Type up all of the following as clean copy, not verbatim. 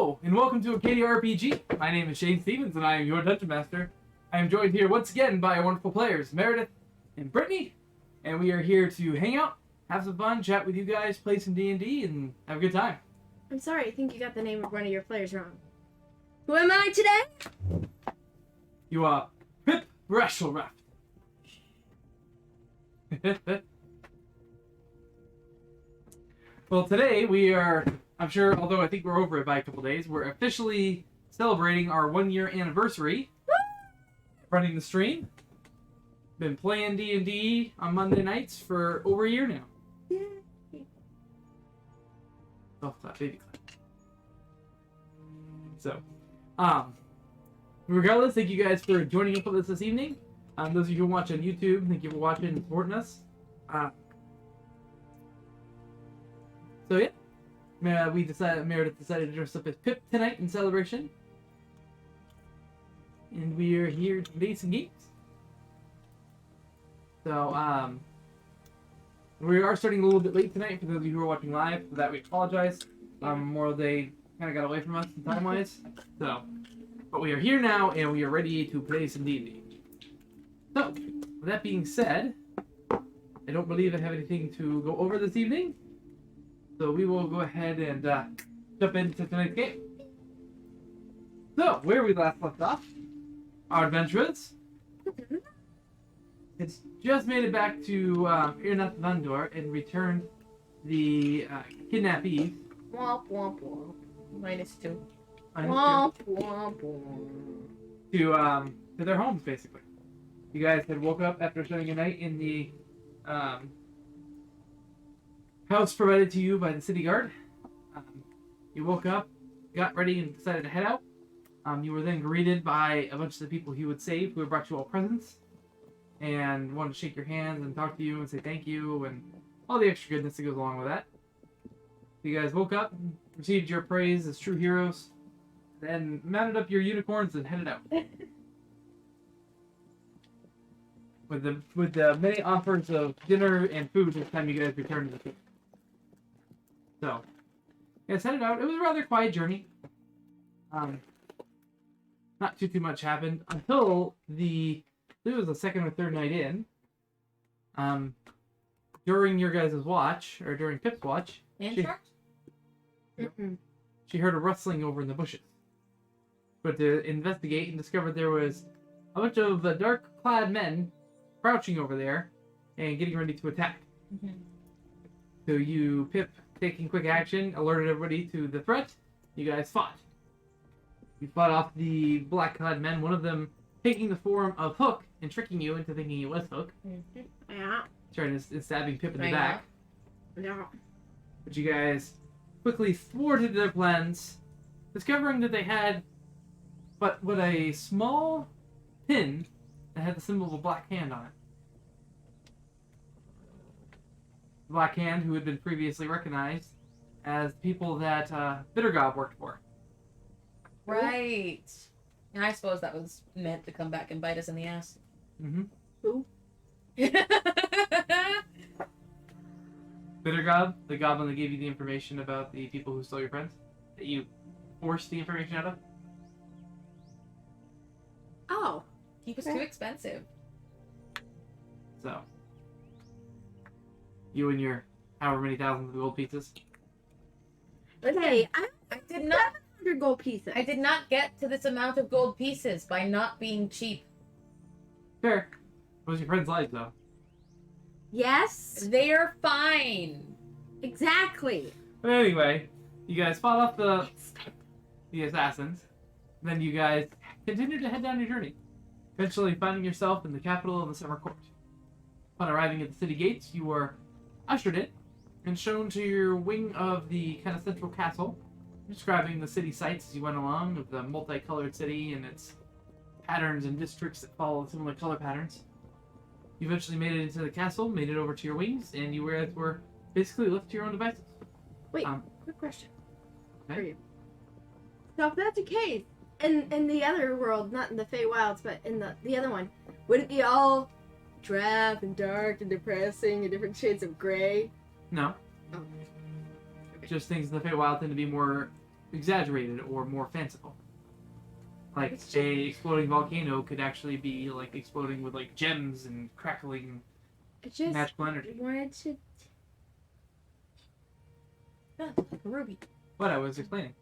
Hello, and welcome to Acadia RPG. My name is Shane Stevens, and I am your Dungeon Master. I am joined here once again by our wonderful players, Meredith and Brittany, and we are here to hang out, have some fun, chat with you guys, play some D&D, and have a good time. I'm sorry, I think you got the name of one of your players wrong. Who am I today? You are Pip Brashelraft. Well, today we are, I'm sure, although I think we're over it by a couple days, we're officially celebrating our 1-year anniversary. Running the stream. Been playing D&D on Monday nights for over a year now. Oh, that baby clip. So, regardless, thank you guys for joining up with us this evening. Those of you who watch on YouTube, thank you for watching and supporting us. So yeah, Meredith decided to dress up as Pip tonight in celebration. And we are here to play some games. So, we are starting a little bit late tonight for those of you who are watching live. For that, we apologize. Memorial Day kind of got away from us time-wise. So, but we are here now, and we are ready to play some D&D. So, with that being said, I don't believe I have anything to go over this evening. So we will go ahead and jump into tonight's game. So, where we last left off, our adventurers. It's just made it back to Irnath Vandor and returned the kidnappees. Womp womp womp. -2. Womp, womp, womp. To their homes, basically. You guys had woke up after spending a night in the house provided to you by the city guard. You woke up, got ready, and decided to head out. You were then greeted by a bunch of the people he would save who had brought you all presents and wanted to shake your hands and talk to you and say thank you and all the extra goodness that goes along with that. You guys woke up, received your praise as true heroes, then mounted up your unicorns and headed out. With the many offers of dinner and food this time you guys returned to the city. So, yeah, headed out. It was a rather quiet journey. Not too much happened until it was the second or third night in. During your guys' watch, or during Pip's watch, she heard a rustling over in the bushes. But to investigate and discovered there was a bunch of dark-clad men crouching over there and getting ready to attack. So you, Pip, taking quick action, alerted everybody to the threat. You guys fought. You fought off the black-clad men, one of them taking the form of Hook and tricking you into thinking it was Hook. Yeah. Trying to stabbing Pip in the back. Yeah. But you guys quickly thwarted their plans, discovering that they had but a small pin that had the symbol of a black hand on it. Black Hand, who had been previously recognized as people that Bittergob worked for. Right. And I suppose that was meant to come back and bite us in the ass. Mm-hmm. Who? Bittergob, the goblin that gave you the information about the people who stole your friends, that you forced the information out of. Oh. He was too expensive. So, you and your however many thousands of gold pieces. Okay, I did not. 700 gold pieces. I did not get to this amount of gold pieces by not being cheap. Fair. What was your friend's life, though? Yes. They're fine. Exactly. But anyway, you guys fought off the assassins. Then you guys continued to head down your journey, eventually finding yourself in the capital of the Summer Court. Upon arriving at the city gates, you were ushered in and shown to your wing of the kind of central castle, describing the city sights as you went along, of the multicolored city and its patterns and districts that follow similar color patterns. You eventually made it into the castle, made it over to your wings, and you were basically left to your own devices. Wait, quick question okay. for you. So if that's the case, in the other world, not in the Feywilds, but in the other one, would it be all drab and dark and depressing and different shades of gray? No. Oh. Just things in the Feywild tend to be more exaggerated or more fanciful. Like It's just- a exploding volcano could actually be like exploding with like gems and crackling I just magical energy. wanted to. Yeah, like a ruby. What I was explaining.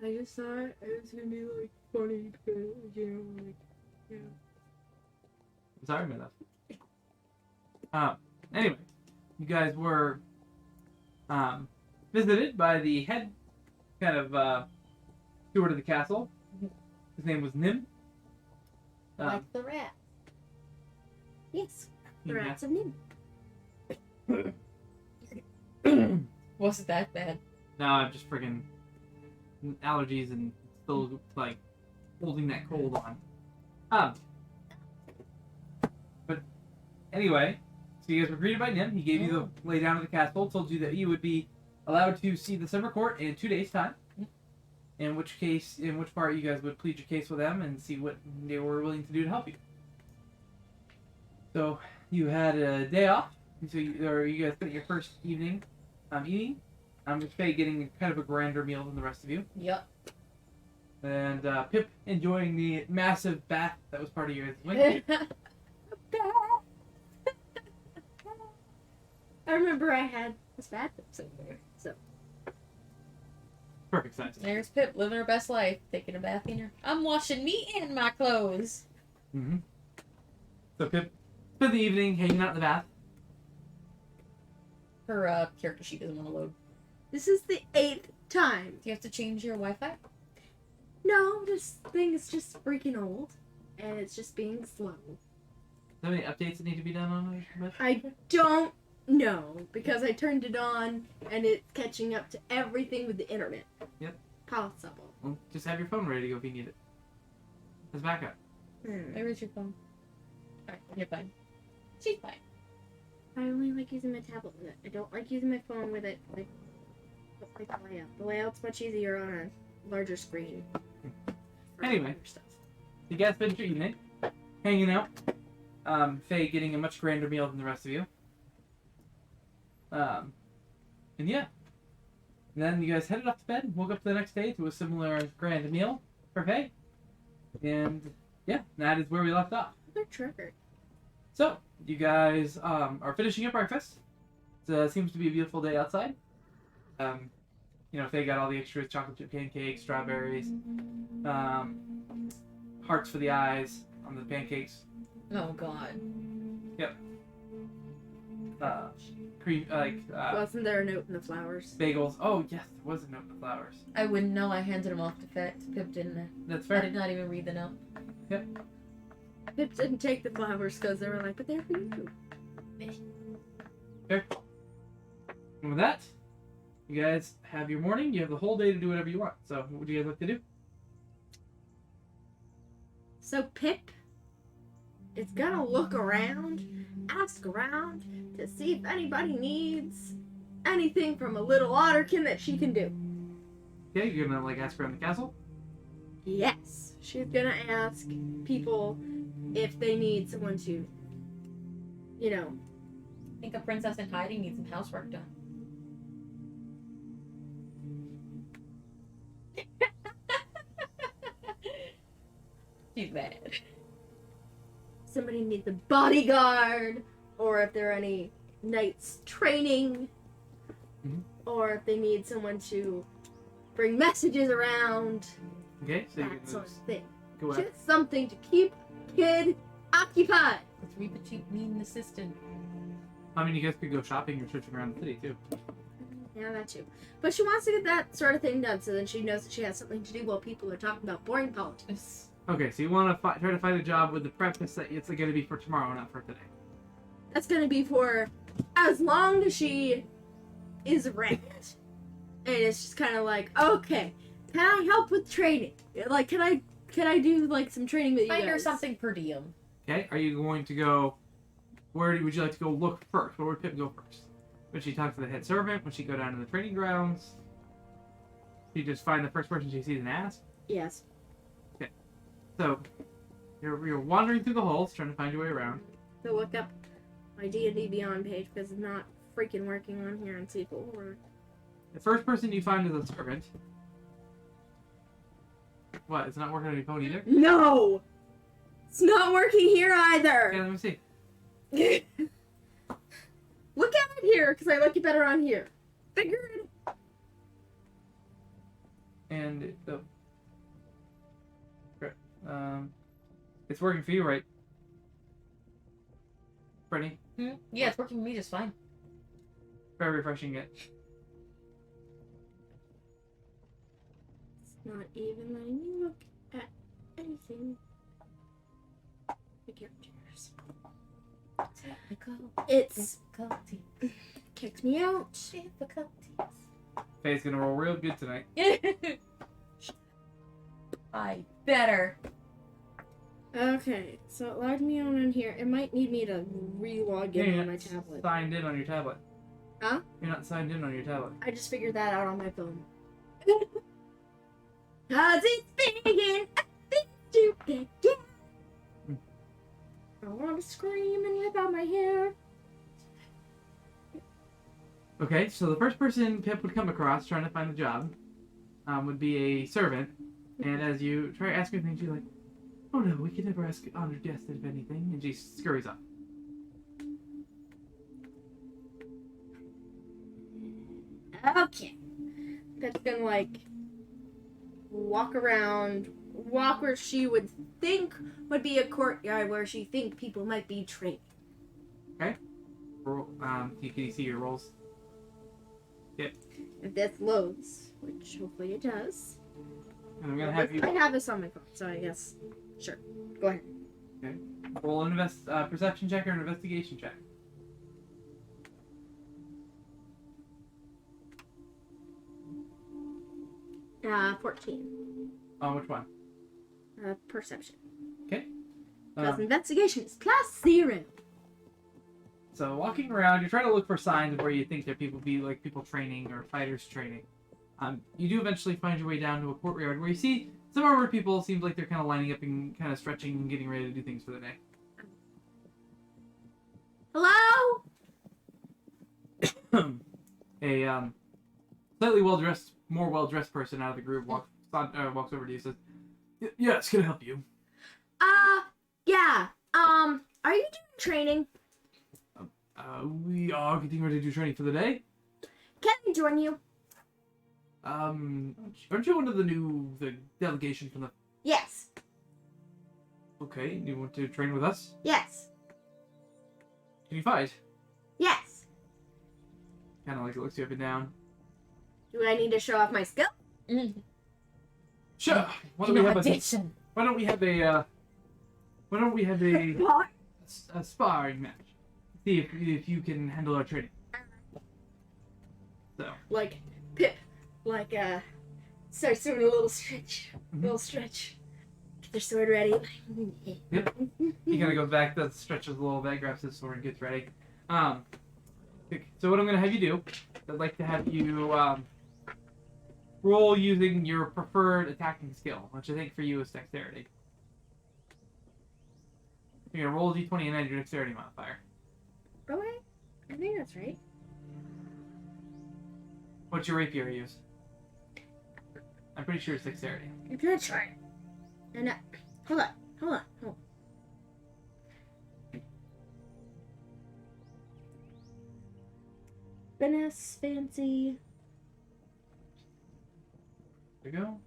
I just thought it was gonna be like funny, because, you know, like, yeah. I'm sorry about that. Anyway, you guys were visited by the head kind of steward of the castle. His name was Nim. Like the rat. Yes, the he rats of Nim. Wasn't that bad? No, I'm just freaking allergies and still like holding that cold on. But anyway, so you guys were greeted by Nim. He gave you the lay down of the castle, told you that you would be allowed to see the Summer Court in 2 days' time. In which part you guys would plead your case with them and see what they were willing to do to help you. So you had a day off, so you guys spent your first evening eating. With Faye getting kind of a grander meal than the rest of you, Yup. and Pip enjoying the massive bath that was part of your wing. I remember I had this bathroom somewhere, so. Perfect size. There's Pip living her best life, taking a bath in her. I'm washing me and my clothes. Mm-hmm. So Pip spent the evening hanging out in the bath. Her character sheet doesn't want to load. This is the 8th time. Do you have to change your Wi-Fi? No, this thing is just freaking old, and it's just being slow. How many updates that need to be done on it? I don't know, because I turned it on, and it's catching up to everything with the internet. Yep. Possible. Well, just have your phone ready to go if you need it. As backup. Where is your phone? Alright, you're fine. She's fine. I only like using my tablet with it. I don't like using my phone with it. Like the layout. The layout's much easier on a larger screen. for Anyway. other stuff. You guys spent your evening hanging out. Faye getting a much grander meal than the rest of you. And yeah. And then you guys headed off to bed, woke up the next day to a similar grand meal for Faye. And yeah, that is where we left off. They're triggered. So, you guys are finishing up breakfast. It seems to be a beautiful day outside. Faye got all the extras, chocolate chip pancakes, strawberries, hearts for the eyes on the pancakes. Oh god. Cream, Wasn't there a note in the flowers? bagels. Oh, yes, there was a note in the flowers. I wouldn't know. I handed them off to Pip, didn't I? That's I fair. did not even read the note. Pip didn't take the flowers because they were like, but they're for you. Fair. And with that, you guys have your morning. You have the whole day to do whatever you want. So, what would you guys like to do? So Pip is gonna look around, ask around to see if anybody needs anything from a little otterkin that she can do. Okay, you're gonna ask around the castle. Yes, she's gonna ask people if they need someone to, I think a princess in hiding needs some housework done. She's bad. somebody needs a bodyguard, or if there are any knights training, or if they need someone to bring messages around, Okay, so you that can sort of just thing. go out. Just something to keep kid occupied. Let's read the cheap mean assistant. I mean, you guys could go shopping or searching around the city too. Yeah, that too. But she wants to get that sort of thing done, so then she knows that she has something to do while people are talking about boring politics. Okay, so you want to try to find a job with the preface that it's going to be for tomorrow, not for today. That's gonna be for as long as she is around. And it's just kind of like, okay, can I help with training? Like, can I do like some training with you Find guys? her something per diem. Okay, are you going to go? Where would you like to go look first? Where would Pip go first? Would she talk to the head servant? Would she go down to the training grounds? She just find the first person she sees and ask? Yes. So, you're wandering through the halls trying to find your way around. So look up my D&D Beyond page because it's not freaking working on here and see if it will work. The first person you find is a servant. What? It's not working on your phone either? No! It's not working here Yeah, either! let me see. Look at it here, because I like it better on here. Figure it out. And it's working for you, right? Brittany? Yeah, it's working for me just fine. Try refreshing it. It's not even letting me look at anything. The characters. It's Difficulties. kicked me out. Difficulties. Faye's gonna roll real good tonight. I better. Okay, so it logged me on in here. It might need me to re-log in on my tablet. Signed in on your tablet. Huh? You're not signed in on your tablet. I just figured that out on my phone. Cause it's big and stupid, yeah. I want to scream and whip out my hair. Okay, so the first person Pip would come across trying to find a job would be a servant. And as you try asking things, you're like, oh no, we could never ask honored guests if anything. And she scurries off. Okay. Pip's gonna, like, walk where she would think would be a courtyard where she think people might be trained. Roll, can you see your rolls? If this loads, which hopefully it does. And I'm gonna have you I have this on my phone, so I guess. Sure. Go ahead. roll an perception check or an investigation check. Uh, 14. On which one? Perception. Okay. Plus investigation is +0. So walking around, you're trying to look for signs of where you think there people training or fighters training. You do eventually find your way down to a courtyard where you see some armored people. Seems like they're kind of lining up and kind of stretching and getting ready to do things for the day. Hello? A slightly more well-dressed person out of the group walks over to you and says, "Yes, can I help you?" Yeah. Are you doing training? We are getting ready to do training for the day. Can I join you? Aren't you one of the delegation from the... Yes. Okay, you want to train with us? Yes. Can you fight? Yes. Kind of like it looks you up and down. Do I need to show off my skill? Sure. Why don't we have a sparring match? See if you can handle our training. So. Like, Pip, starts doing a little stretch. Mhm. Little stretch. Get their sword ready. Yep. He kind of goes back, does stretches a little bit, grabs his sword, and gets ready. So what I'm going to have you do, I'd like to have you roll using your preferred attacking skill, which I think for you is dexterity. You're going to roll a d20 and add your dexterity modifier. Okay. I think that's right. What's your rapier use? I'm pretty sure it's dexterity. I'm gonna try it. And hold on. Finesse, fancy. There you go.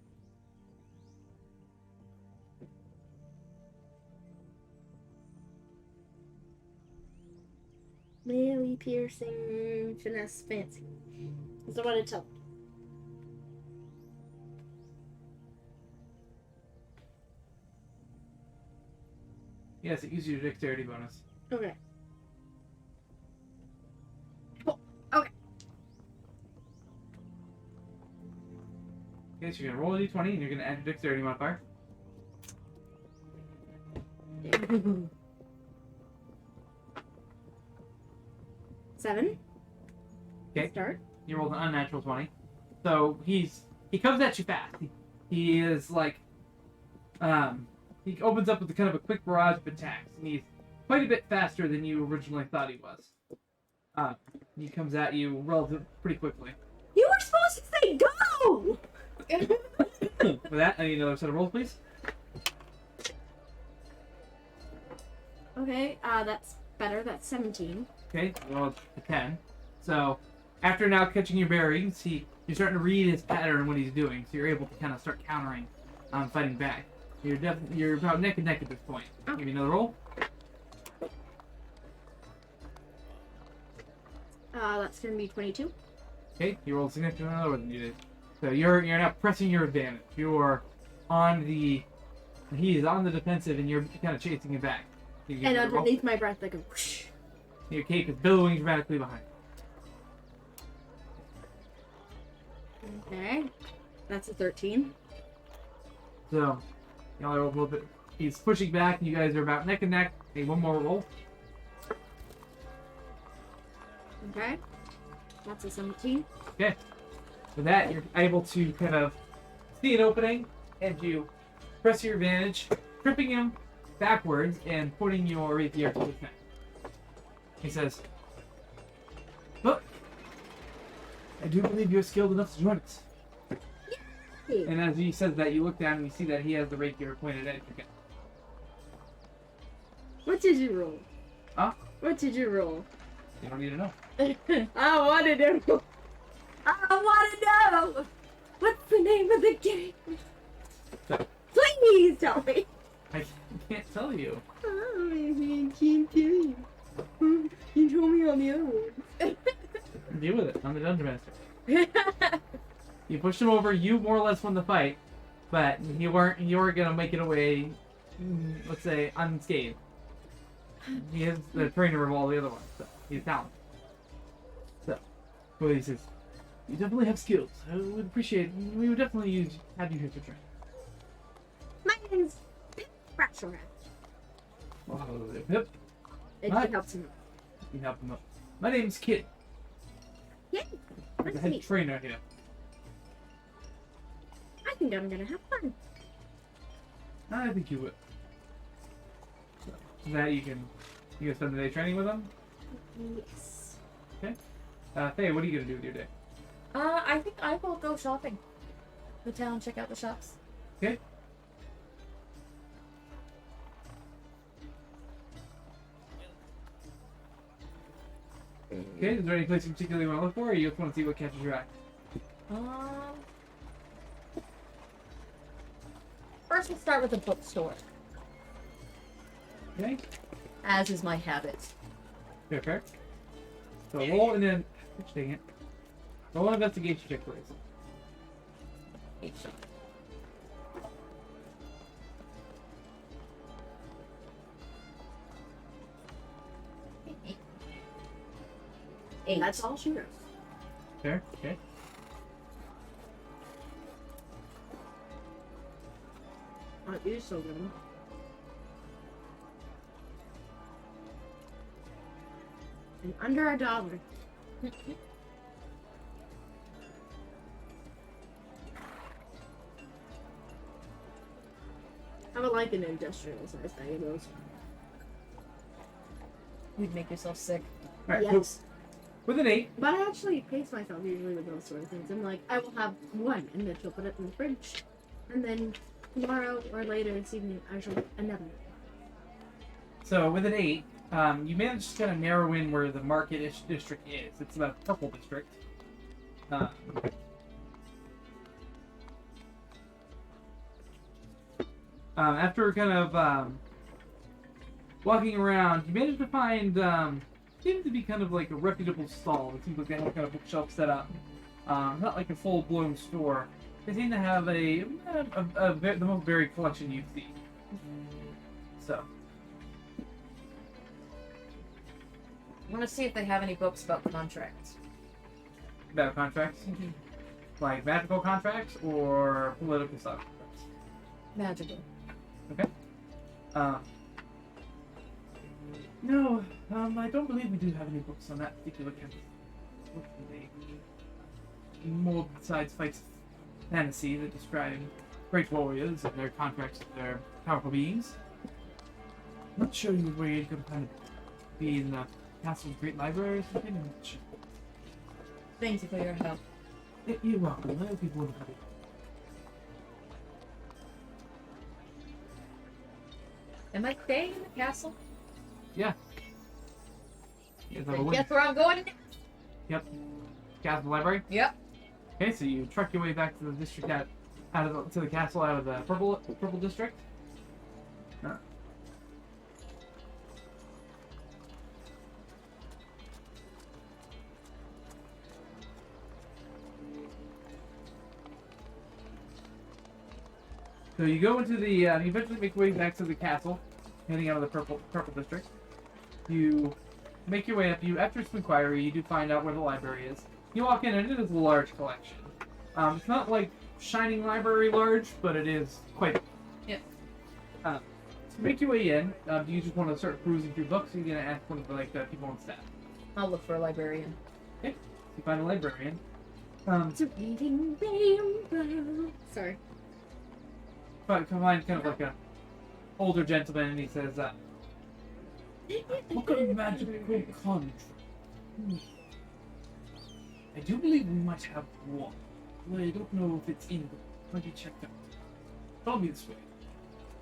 Melee, piercing, finesse, fancy. That's what it tells me. Yes, it uses your dexterity bonus. Okay. Oh, okay. Okay, so you're going to roll a d20 and you're going to add your dexterity modifier. Seven. Okay. Start. You rolled an unnatural 20. So he comes at you fast. He is like, he opens up with kind of a quick barrage of attacks, and he's quite a bit faster than you originally thought he was. He comes at you pretty quickly. You were supposed to say go! With that, I need another set of rolls, please. Okay, that's better. That's 17. Okay, well, it's a 10. So, after now catching your bearings, you're starting to read his pattern and what he's doing, so you're able to kind of start countering, fighting back. You're about neck and neck at this point. Oh. Give me another roll. That's gonna be 22. Okay, you rolled significantly lower than you did. So you're now pressing your advantage. You're on the... He is on the defensive, and you're kind of chasing him back. You give And another roll. underneath my breath, I go whoosh. Your cape is billowing dramatically behind. Okay, that's a 13. So, you only roll a little bit. He's pushing back, and you guys are about neck and neck. Okay, one more roll. Okay, that's a 17. Okay. With that, you're able to kind of see an opening, and you press your advantage, tripping him backwards and putting your rapier to his neck. He says, "Look, I do believe you're skilled enough to join us." Yeah. And as he says that, you look down and you see that he has the rapier pointed at you again. What did you roll? Huh? What did you roll? You don't need to know. I want to know. I want to know. What's the name of the game? So, Please tell me. I can't tell you. Oh, I can't tell you. You told me on the other one. Deal with it. I'm the dungeon master. You pushed him over. You more or less won the fight, but you weren't gonna make it away. Let's say unscathed. He is the trainer of all the other ones, so he's talented. So, well, he says, "You definitely have skills. I would appreciate. We would definitely have you here to train." My name's Pip Ratchet. Yep, It Hi. helps him. you can help him up. My name's Kid. Yeah, I'm the that's head neat. trainer here. I think I'm gonna have fun. I think you would. So that you can spend the day training with him. Yes. Faye, what are you gonna do with your day? I think I will go shopping. The town, check out the shops. Okay. Okay, is there any place you particularly want to look for, or you just want to see what catches your eye? First we'll start with the bookstore, Okay, as is my habit. fair. So roll and then, dang it. Roll an investigation check, please. 8 shop. Eight. That's all she knows. Fair, okay. Aren't you so good? And under $1. I would like an industrial size bag of those. You'd make yourself sick. Alright, Yes. so with an 8, But I actually pace myself usually with those sort of things. I'm like, I will have one, and then she'll put it in the fridge. And then tomorrow or later this evening, I shall have another. so with an 8, you managed to kind of narrow in where the market district is. It's about a purple district. After kind of walking around, you managed to find seems to be kind of like a reputable stall. It seems like they have kind of bookshelf set up. Not like a full-blown store. They seem to have the most varied collection you've seen. So, I want to see if they have any books about contracts. about contracts, like magical contracts or political style contracts. Magical. No, I don't believe we do have any books on that particular campus. Unfortunately, more besides fights of fantasy that describe great warriors and their contracts with their powerful beings. Not sure where you could kind of be in the castle's great library or something. I'm not sure. Thank you for your help. You're welcome. I hope you won't have it. Am I staying in the castle? You guys have a Guess where I'm going? Castle library. Yep. Okay, so you truck your way back to the district to the castle out of the purple district. So you go into the, you eventually make your way back to the castle, heading out of the purple district. You make your way up. After some inquiry, you do find out where the library is. You walk in, and it is a large collection. It's not like Shining Library large, but it is quite. Yep. To make your way in, do you just want to start cruising through books? Or are you gonna ask one of the people on staff? I'll look for a librarian. Okay. You find a librarian. It's a reading rainbow. Sorry. Find kind of like a older gentleman, and he says, "What kind of magical conjuring? I do believe we might have one. Well, I don't know if it's in the Why don't you check that? Follow me this way."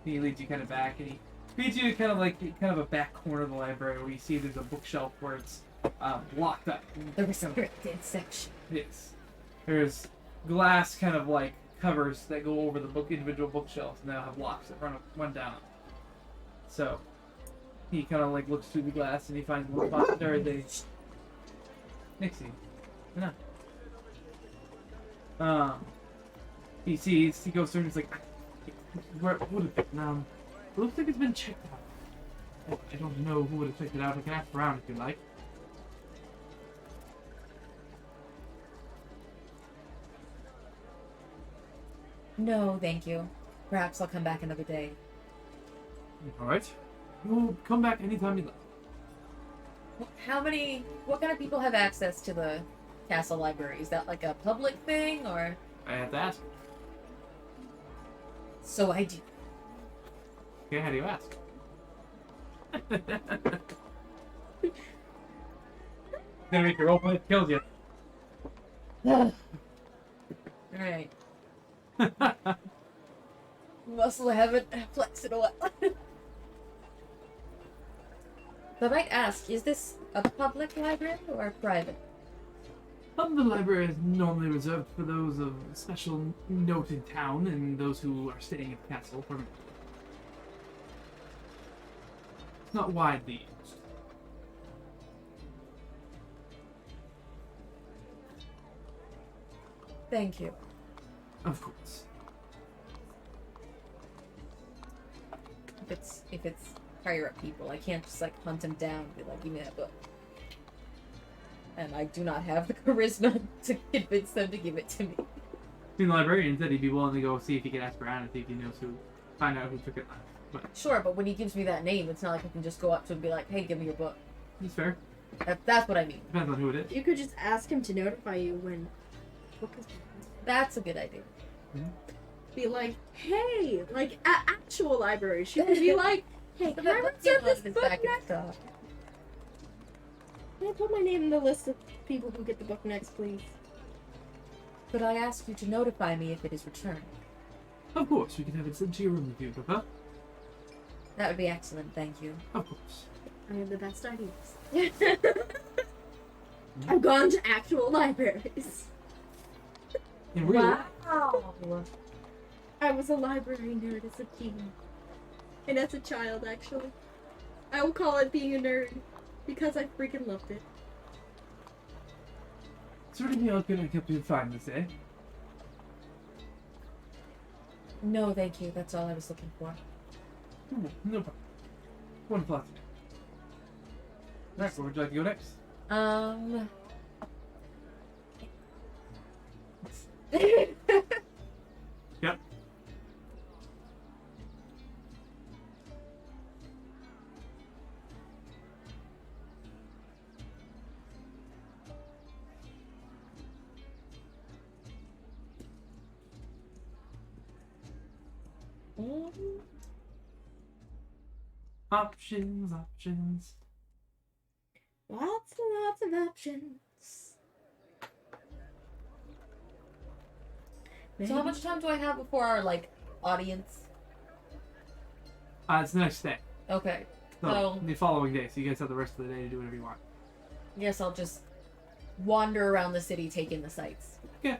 He leads you kind of back, and he leads you to kind of a back corner of the library where you see there's a bookshelf where it's locked up. The restricted section. Yes. There's glass kind of like covers that go over the individual bookshelves, and they'll have locks that run down. So he kind of like looks through the glass, and he finds one spot there. Nixie. No. He goes through and he's like, "What is it? It looks like it's been checked out. I don't know who would have checked it out. I can ask around if you like." No, thank you. Perhaps I'll come back another day. Alright. You'll come back anytime you like. What kind of people have access to the castle library? Is that like a public thing, or? I have to ask. So I do. Okay, how do you ask? Gonna make your roll play kills you. Alright. Muscle I haven't flexed in a while. So I might ask, is this a public library or a private? The library is normally reserved for those of special note in town and those who are staying at the castle permanently. It's not widely used. Thank you. Of course. If it's higher up people, I can't just like hunt them down and be like, give me that book. And I do not have the charisma to convince them to give it to me. The librarian said he'd be willing to go see if he could ask around and see if he knows find out who took it last. But Sure, but when he gives me that name, it's not like I can just go up to him and be like, hey, give me your book. it's fair. That's what I mean. Depends on who it is. You could just ask him to notify you when. That's a good idea. Be like, hey, like at actual library. She could be like, hey, can I reserve this book next? Can I put my name in the list of people who get the book next, please? Could I ask you to notify me if it is returned? Of course, we can have it sent to your room if you prefer. That would be excellent, thank you. Of course. I have the best ideas. I've gone to actual libraries. In real life. Wow. I was a library nerd as a teen. And as a child, actually. I will call it being a nerd. Because I freaking loved it. Is there anything else I can help you find this day? No, thank you. That's all I was looking for. No problem. Wonderful afternoon. Alright, where would you like to go next? Yep. Options. Lots and lots of options. So how much time do I have before our, like, audience? It's the next day. Okay. So, Oh. the following day. So you guys have the rest of the day to do whatever you want. Guess I'll just wander around the city, take in the sights. You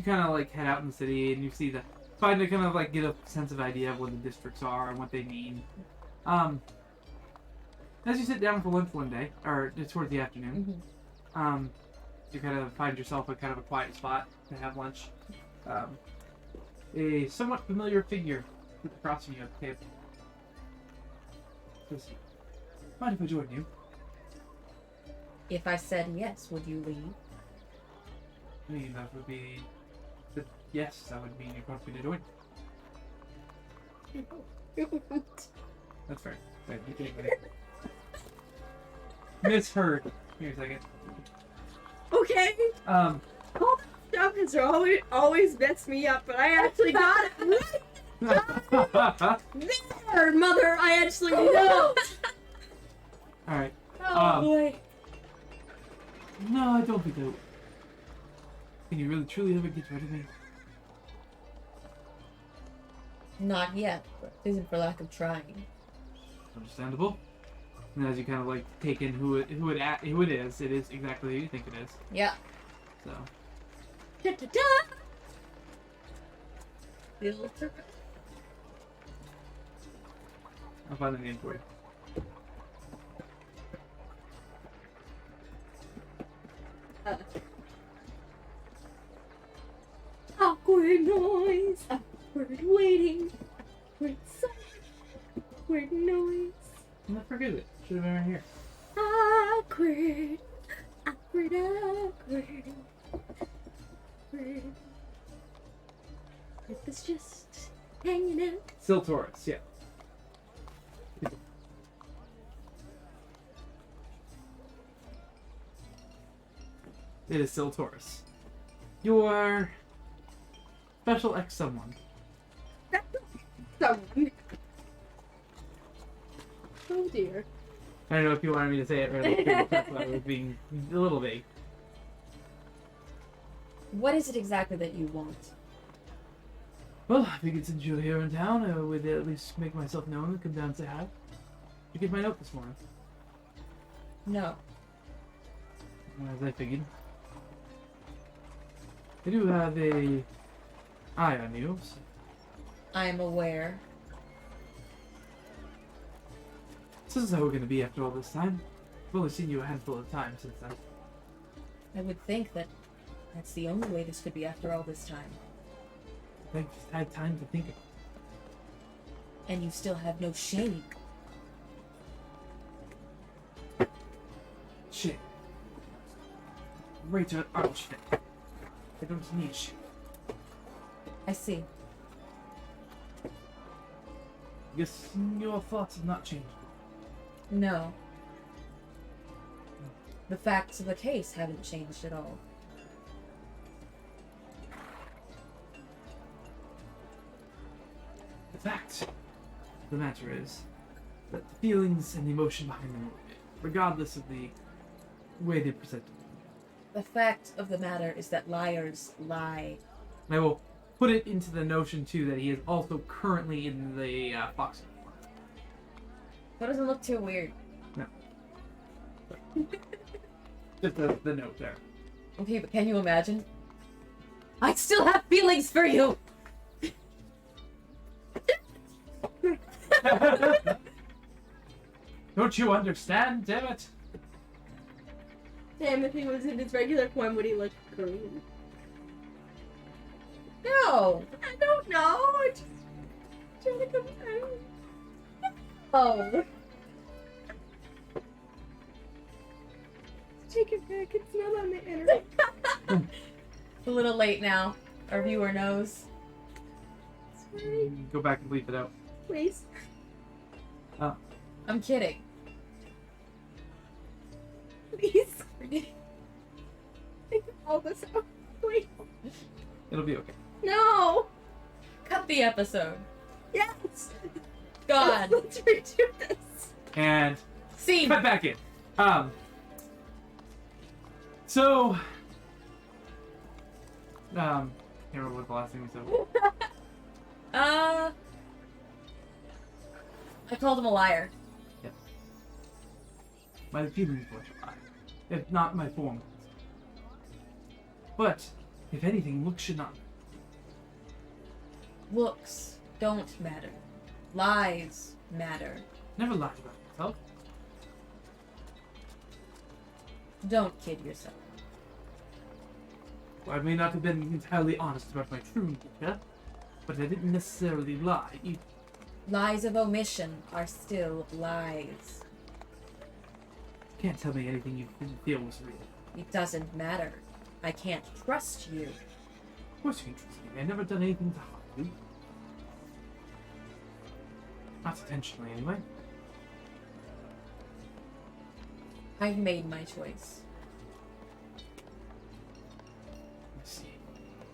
kind of like head out in the city and you see the trying to kind of like get a sense of idea of what the districts are and what they mean. As you sit down for lunch one day, or just towards the afternoon, you kind of find yourself a kind of a quiet spot to have lunch. A somewhat familiar figure sits across from you at the table. Says, "Mind if I join you?" If I said yes, would you leave? I mean, that would be... Yes, that would mean you're going to join. That's fair. Wait, you can't get it. Misheard. Here a second. Okay. Stuff has always messed me up, but I actually got it. There, mother, I actually know. Alright. Oh boy. No, I don't think that... Can you really truly ever get rid of me? Not yet, but isn't for lack of trying. Understandable. And as you kind of like take in who it is exactly who you think it is. Yeah. So. Da, da, da. I'll find the name for you. Awkward noise, awkward waiting, awkward silence, awkward noise. I forget it. Should have been right here. Awkward, awkward, awkward, awkward. It was just hanging out. Still Taurus, yeah. It is still Taurus. Your special ex someone. Someone. Oh dear. I don't know if you wanted me to say it right at the but it was being a little vague. What is it exactly that you want? Well, I figured since you're here in town, I would at least make myself known and come down and say hi. Did you get my note this morning? No. As I figured. I do have a eye on you. So I am aware. this is how we're going to be after all this time. I've only seen you a handful of times since then. I would think that that's the only way this could be after all this time. I've just had time to think of it. And you still have no shame. Shit. Right out shit. I don't need shit. I see. Guess your thoughts have not changed. No. The facts of the case haven't changed at all. The fact of the matter is that the feelings and the emotion behind them, regardless of the way they present them, The fact of the matter is that liars lie. and I will put it into the notion too that he is also currently in the Fox. That doesn't look too weird. Just the note there. Okay, but can you imagine? I still have feelings for you! Don't you understand, damn it? Damn, if he was in his regular form, would he look green? No! I don't know. I just trying to compare. Oh. Take it back. It's not on the internet. It's a little late now. Our viewer knows. Sorry. Go back and leave it out. Please. I'm kidding. Please. Take all this out. Please. It'll be okay. No. Cut the episode. Yes. God. Let's redo this. And Scene. cut back in. So, can't remember what the last thing we said was. I called him a liar. My feelings were to lie, if not my form. But, if anything, looks should not. Looks don't matter. Lies matter. Never lied about myself. Don't kid yourself. Well, I may not have been entirely honest about my true nature, but I didn't necessarily lie either. Lies of omission are still lies. Can't tell me anything you didn't feel was real. It doesn't matter. I can't trust you. Of course you can trust me. I've never done anything to harm you. Not intentionally, anyway. I've made my choice. Let's see.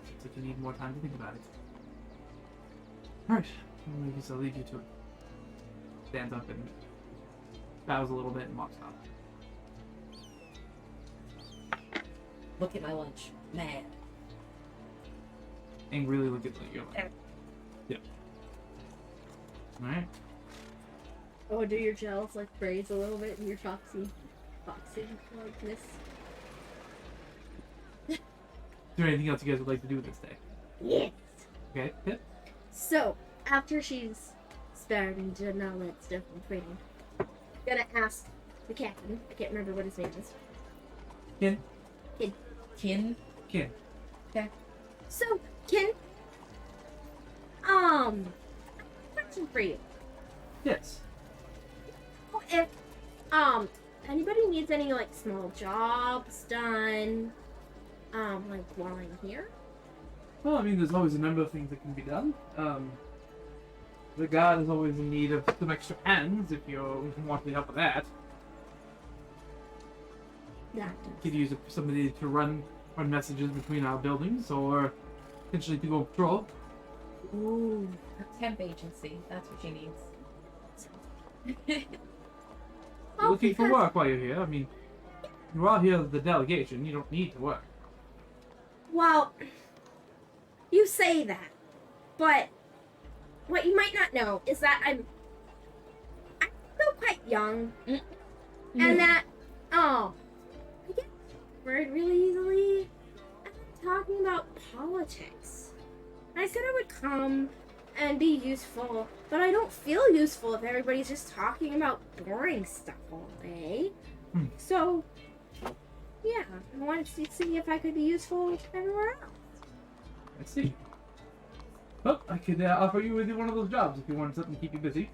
Looks like you need more time to think about it. Alright. I guess I'll leave you to it. Stands up and bows a little bit and walks off. Look at my lunch. Mad. Angrily look at your life. Yep. Alright. Oh, do your gels like braids a little bit in your foxy likeness? Is there anything else you guys would like to do this day? Yes. Okay, Pip? So after she's spared and done all that stuff in training, gonna ask the captain. I can't remember what his name is. Kin? Kin? Kin. So, Kin, question for you. Yes. If, anybody needs any, like, small jobs done, like, while I'm here? Well, I mean, there's always a number of things that can be done. The guard is always in need of some extra hands if you want the help with that. That Could use somebody to run messages between our buildings, or potentially to go patrol. Ooh. A temp agency. That's what she needs. You're looking for work while you're here. I mean, you are here as the delegation. You don't need to work. Well, you say that, but what you might not know is that I'm still quite young, and that, I get bored really easily. I'm talking about politics. I said I would come and be useful, but I don't feel useful if everybody's just talking about boring stuff all day. So, yeah, I wanted to see if I could be useful everywhere else. I see. Well, I could offer you with one of those jobs if you wanted something to keep you busy.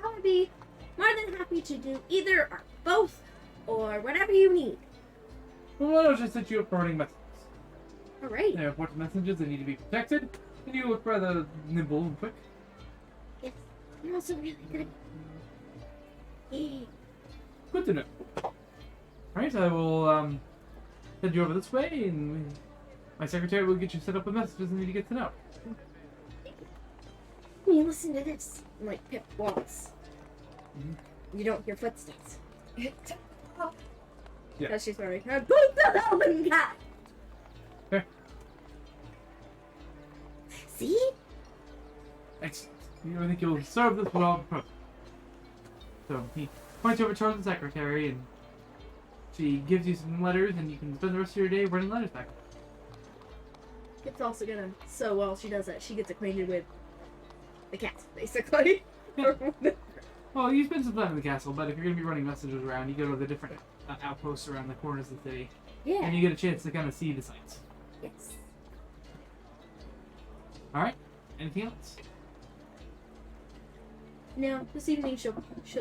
I would be more than happy to do either or both or whatever you need. Well, why don't I set you up for running messages? Alright. They're important messages. They need to be protected. And you look rather nimble and quick. Yes. You're also really good. Yeah. Good to know. Alright, I will send you over this way, and my secretary will get you set up with messages and you get to know. You listen to this. And, like, Pip walks. Mhm. You don't hear footsteps. Yeah. Because she's wearing her boots of open cat. Fair. See? Excellent. I think you'll serve this well with purpose. So he points over towards the secretary, and she gives you some letters, and you can spend the rest of your day running letters back. It's also gonna, so while she does that, she gets acquainted with the cats, basically. Well, you spend some time in the castle, but if you're going to be running messages around, you go to the different outposts around the corners of the city, Yeah. and you get a chance to kind of see the sights. Yes. Alright? Anything else? No, this evening she'll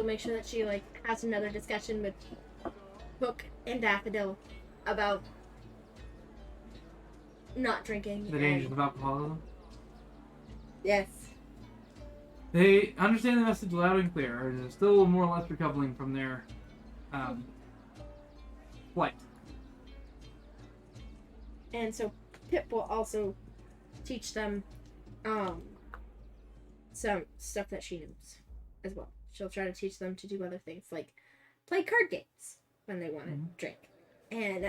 make sure that she like has another discussion with Hook and Daffodil about not drinking. The dangers of alcoholism? Yes. They understand the message loud and clear, and are still more or less recovering from their flight. And so Pip will also teach them some stuff that she knows as well. She'll try to teach them to do other things like play card games when they want to drink. And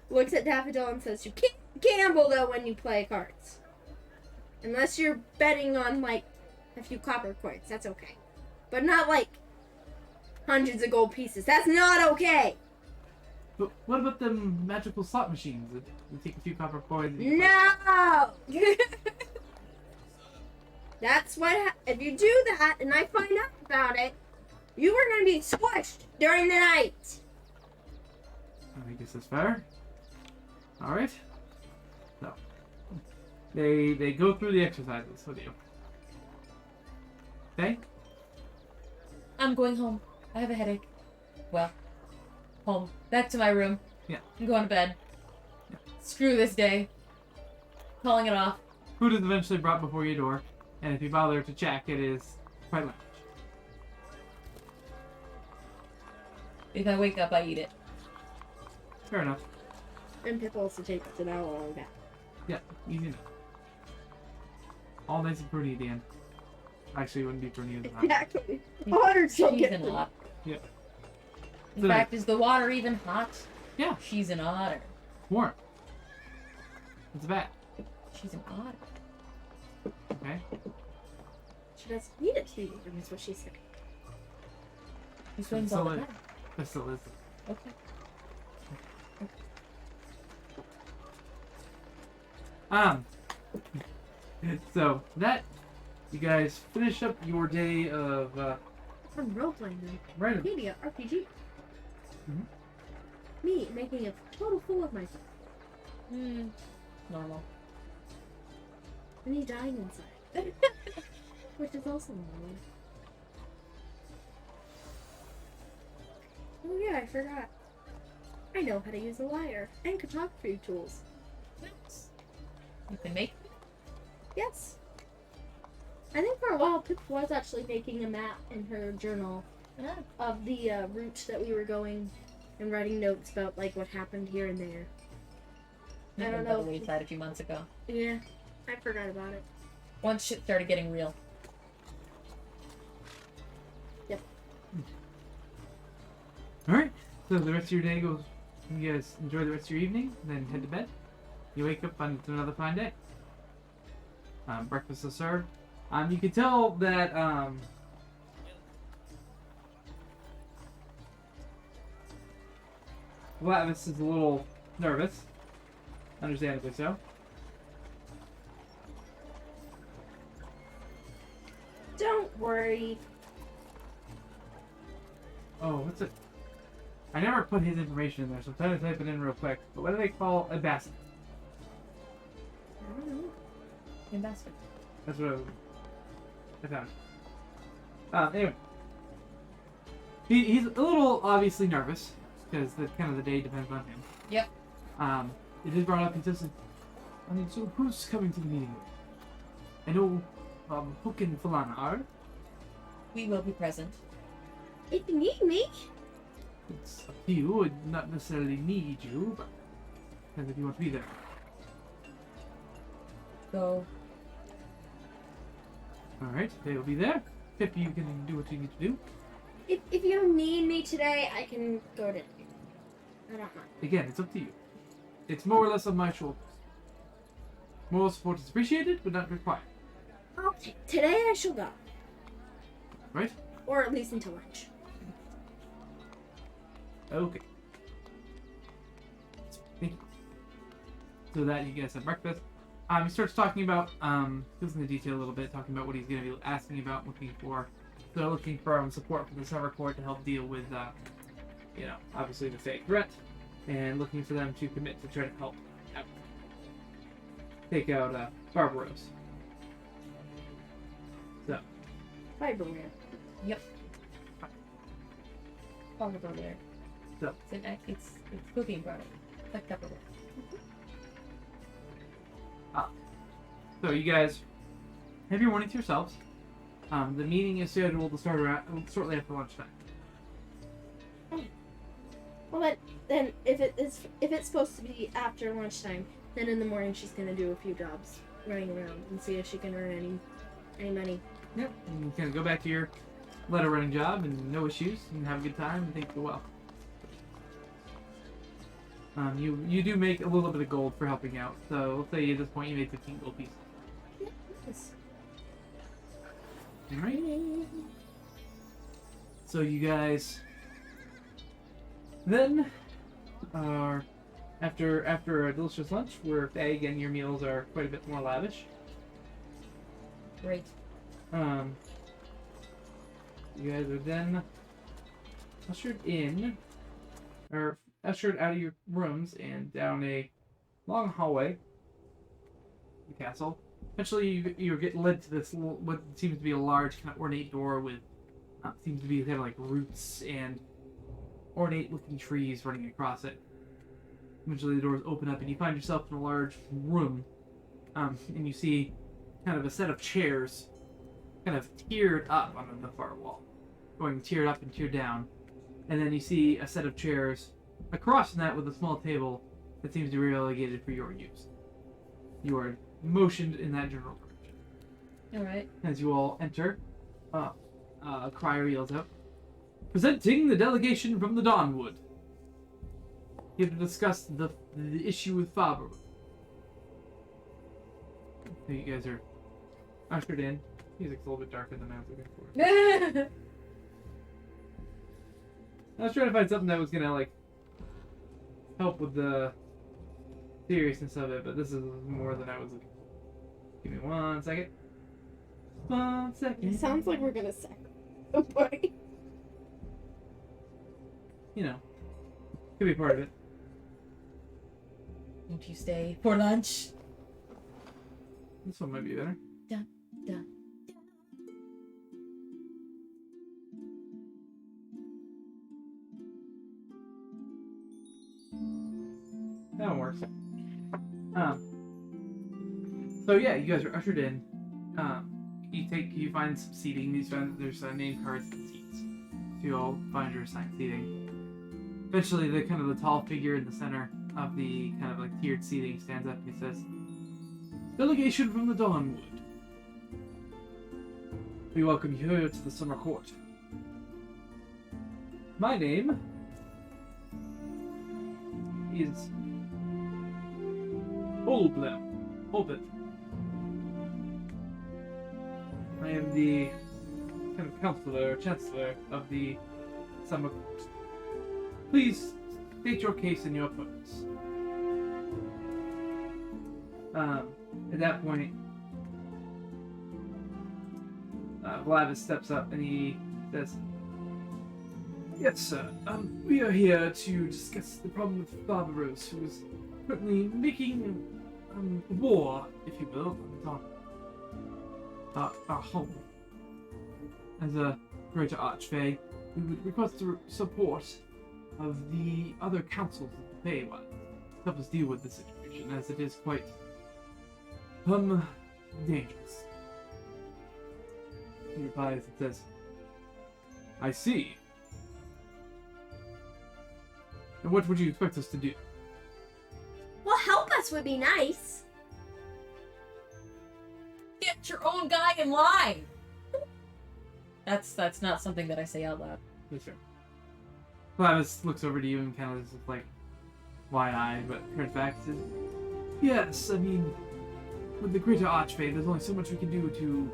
looks at Daffodil and says, "You can't gamble though when you play cards. Unless you're betting on like a few copper coins. That's okay. But not like hundreds of gold pieces. That's not okay. But what about the magical slot machines that you take a few copper coins? and you No! That's what if you do that and I find out about it, you are going to be squished during the night. I guess that's fair. All right. So they go through the exercises with you. Okay. I'm going home. I have a headache. Well, home. Back to my room. Yeah. I'm going to bed. Yeah. Screw this day. Calling it off. Food is eventually brought before your door, and if you bother to check, it is quite large. If I wake up, I eat it. Fair enough. And Pip also takes an hour long bath. Yeah, easy enough. All nice and pretty at the end. Actually, it wouldn't be pretty at the time. Exactly. Water's so She's good. in hot. Yeah. In So- fact, is the water even hot? Yeah. She's an otter. Warm. It's bad. She's an otter. Okay. She doesn't need it to be warm, is what she said. She swims So all the it- time. That still is. Okay. So that you guys finish up your day of I'm role-playing them. random. Media, RPG. Mhm. Me making a total fool of myself. Normal. And he dying inside. Which is also normal. Oh yeah, I forgot. I know how to use a lyre and cartography tools. You can make. Yes. I think for a while Pip was actually making a map in her journal Ah, of the route that we were going and writing notes about like what happened here and there. I don't know. The wayside a few months ago. Yeah, I forgot about it. Once shit started getting real. Alright. So the rest of your day goes, you guys enjoy the rest of your evening, then head to bed. You wake up and it's another fine day. Breakfast is served. You can tell that Glavis is a little nervous. Understandably so. Don't worry. Oh, what's it? I never put his information in there, so I'm trying to type it in real quick. But what do they call a basset? I don't know. Ambassador. That's what I found. Anyway. He's a little obviously nervous, because the kind of the day depends on him. Yep. It is brought up, he says, I mean, so who's coming to the meeting? I know, Hook and Falana are. We will be present. If you need me. It's up to you, I not necessarily need you, but depends if you want to be there. Go. Alright, they will be there. Pip, you can do what you need to do. If you need me today, I can go today. I don't mind. Again, it's up to you. It's more or less on my shoulders. Moral support is appreciated, but not required. Okay, today I shall go. Right? Or at least until lunch. Okay. Thank you. So that you guys have breakfast. He starts talking about, goes into detail a little bit, talking about what he's going to be asking about, looking for. So they're looking for support from the Summer Court to help deal with, obviously the fake threat, and looking for them to commit to try to help out. Take out, Barbaros. So. Fiberware. Yep. Probably there. So. It's cooking product. It's like Tupperware. So you guys have your morning to yourselves. The meeting is scheduled to start around shortly after lunchtime. Well, then if it's supposed to be after lunchtime, then in the morning she's gonna do a few jobs running around and see if she can earn any money. Yep. And you kind of go back to your letter running job and no issues and have a good time and things go well. You do make a little bit of gold for helping out. So let's say at this point you made 15 gold pieces. Yes. Alright. So you guys then are after a delicious lunch where again your meals are quite a bit more lavish. Great. You guys are then ushered out of your rooms and down a long hallway. The castle. Eventually, you get led to this what seems to be a large, kind of ornate door with seems to be kind of like roots and ornate-looking trees running across it. Eventually, the doors open up, and you find yourself in a large room, and you see kind of a set of chairs, kind of tiered up on the far wall, going tiered up and tiered down, and then you see a set of chairs across from that with a small table that seems to be relegated for your use. You are motioned in that general direction. Alright. As you all enter, a crier yells out, "Presenting the delegation from the Dawnwood. Here to discuss the issue with Faber." So you guys are ushered in. Music's a little bit darker than I was looking for. I was trying to find something that was gonna like help with the seriousness of it, but this is more than I was looking for. Give me 1 second. 1 second. It sounds like we're gonna sacrifice somebody. You know, could be part of it. Won't you stay for lunch? This one might be better. Dun, dun. That one works. So yeah, you guys are ushered in. You find some seating. There's name cards and seats. So you all find your assigned seating. Eventually, the tall figure in the center of the kind of like tiered seating stands up and he says, "Delegation from the Dawnwood. We welcome you here to the Summer Court. My name is Olblem. I am the kind of counselor, chancellor of the Summer Court. Please state your case and your purpose." At that point, Vlavis steps up and he says, "Yes, sir. We are here to discuss the problem with Barbaros, who is currently making war, if you will, on our home. As a greater archfey, we would request the support of the other councils of the Feywild to help us deal with the situation, as it is quite dangerous." He replies and says, "I see. And what would you expect us to do?" Well, help us would be nice. Get your own guy in line! That's not something that I say out loud. Yes, sir. Glavis looks over to you and kind of is like wide-eyed, but turns back and says, "Yes, I mean, with the greater archfey, there's only so much we can do to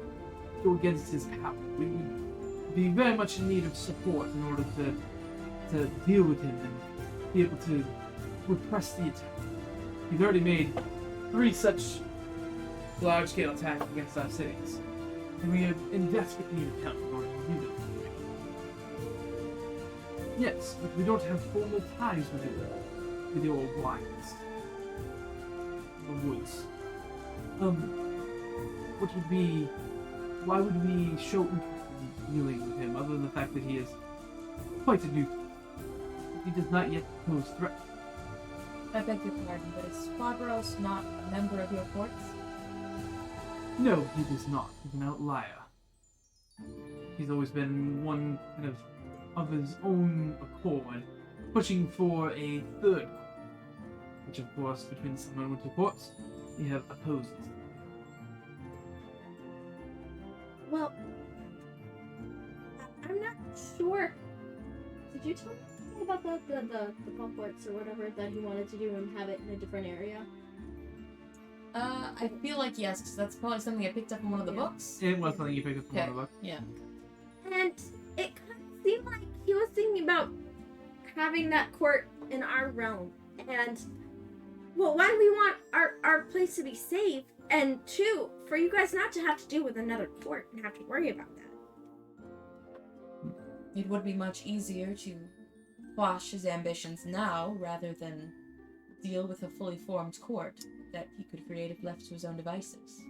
go against his power. We would be very much in need of support in order to deal with him and be able to repress the attack. He's already made 3 such large-scale attacks against our cities, and we are in desperate need of help in order to do them. Yes, but we don't have formal ties with the old wilds, the woods. Why would we show interest in dealing with him, other than the fact that he is quite a new? He does not yet pose threat." I beg your pardon, but is Barbaros not a member of your courts? No, he does not. He's an outlier. He's always been one kind of his own accord, pushing for a third court, which of course, between the Summer and Winter courts, we have opposed. Well, I'm not sure. Did you tell me about the comforts or whatever that he wanted to do and have it in a different area? I feel like yes, because that's probably something I picked up in one of the books. It was something you picked up from one of the books. Yeah. And it kind of seemed like he was thinking about having that court in our realm. And, well, one, we want our place to be safe, and two, for you guys not to have to deal with another court and have to worry about that. It would be much easier to quash his ambitions now rather than deal with a fully formed court that he could create if left to his own devices.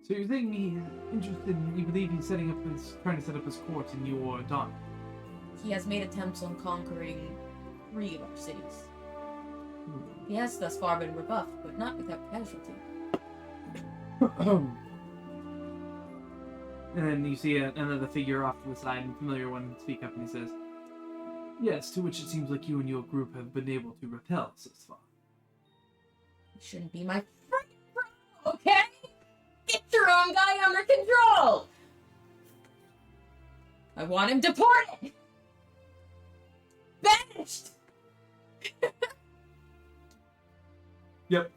So you're saying he's interested in, you believe he's trying to set up his court in your dawn? He has made attempts on conquering 3 of our cities. He has thus far been rebuffed, but not without casualty. And then you see another figure off to the side, and familiar one speak up, and he says, "Yes, to which it seems like you and your group have been able to repel so far." He shouldn't be my freaking problem, okay? Get your own guy under control! I want him deported! Banished! Yep.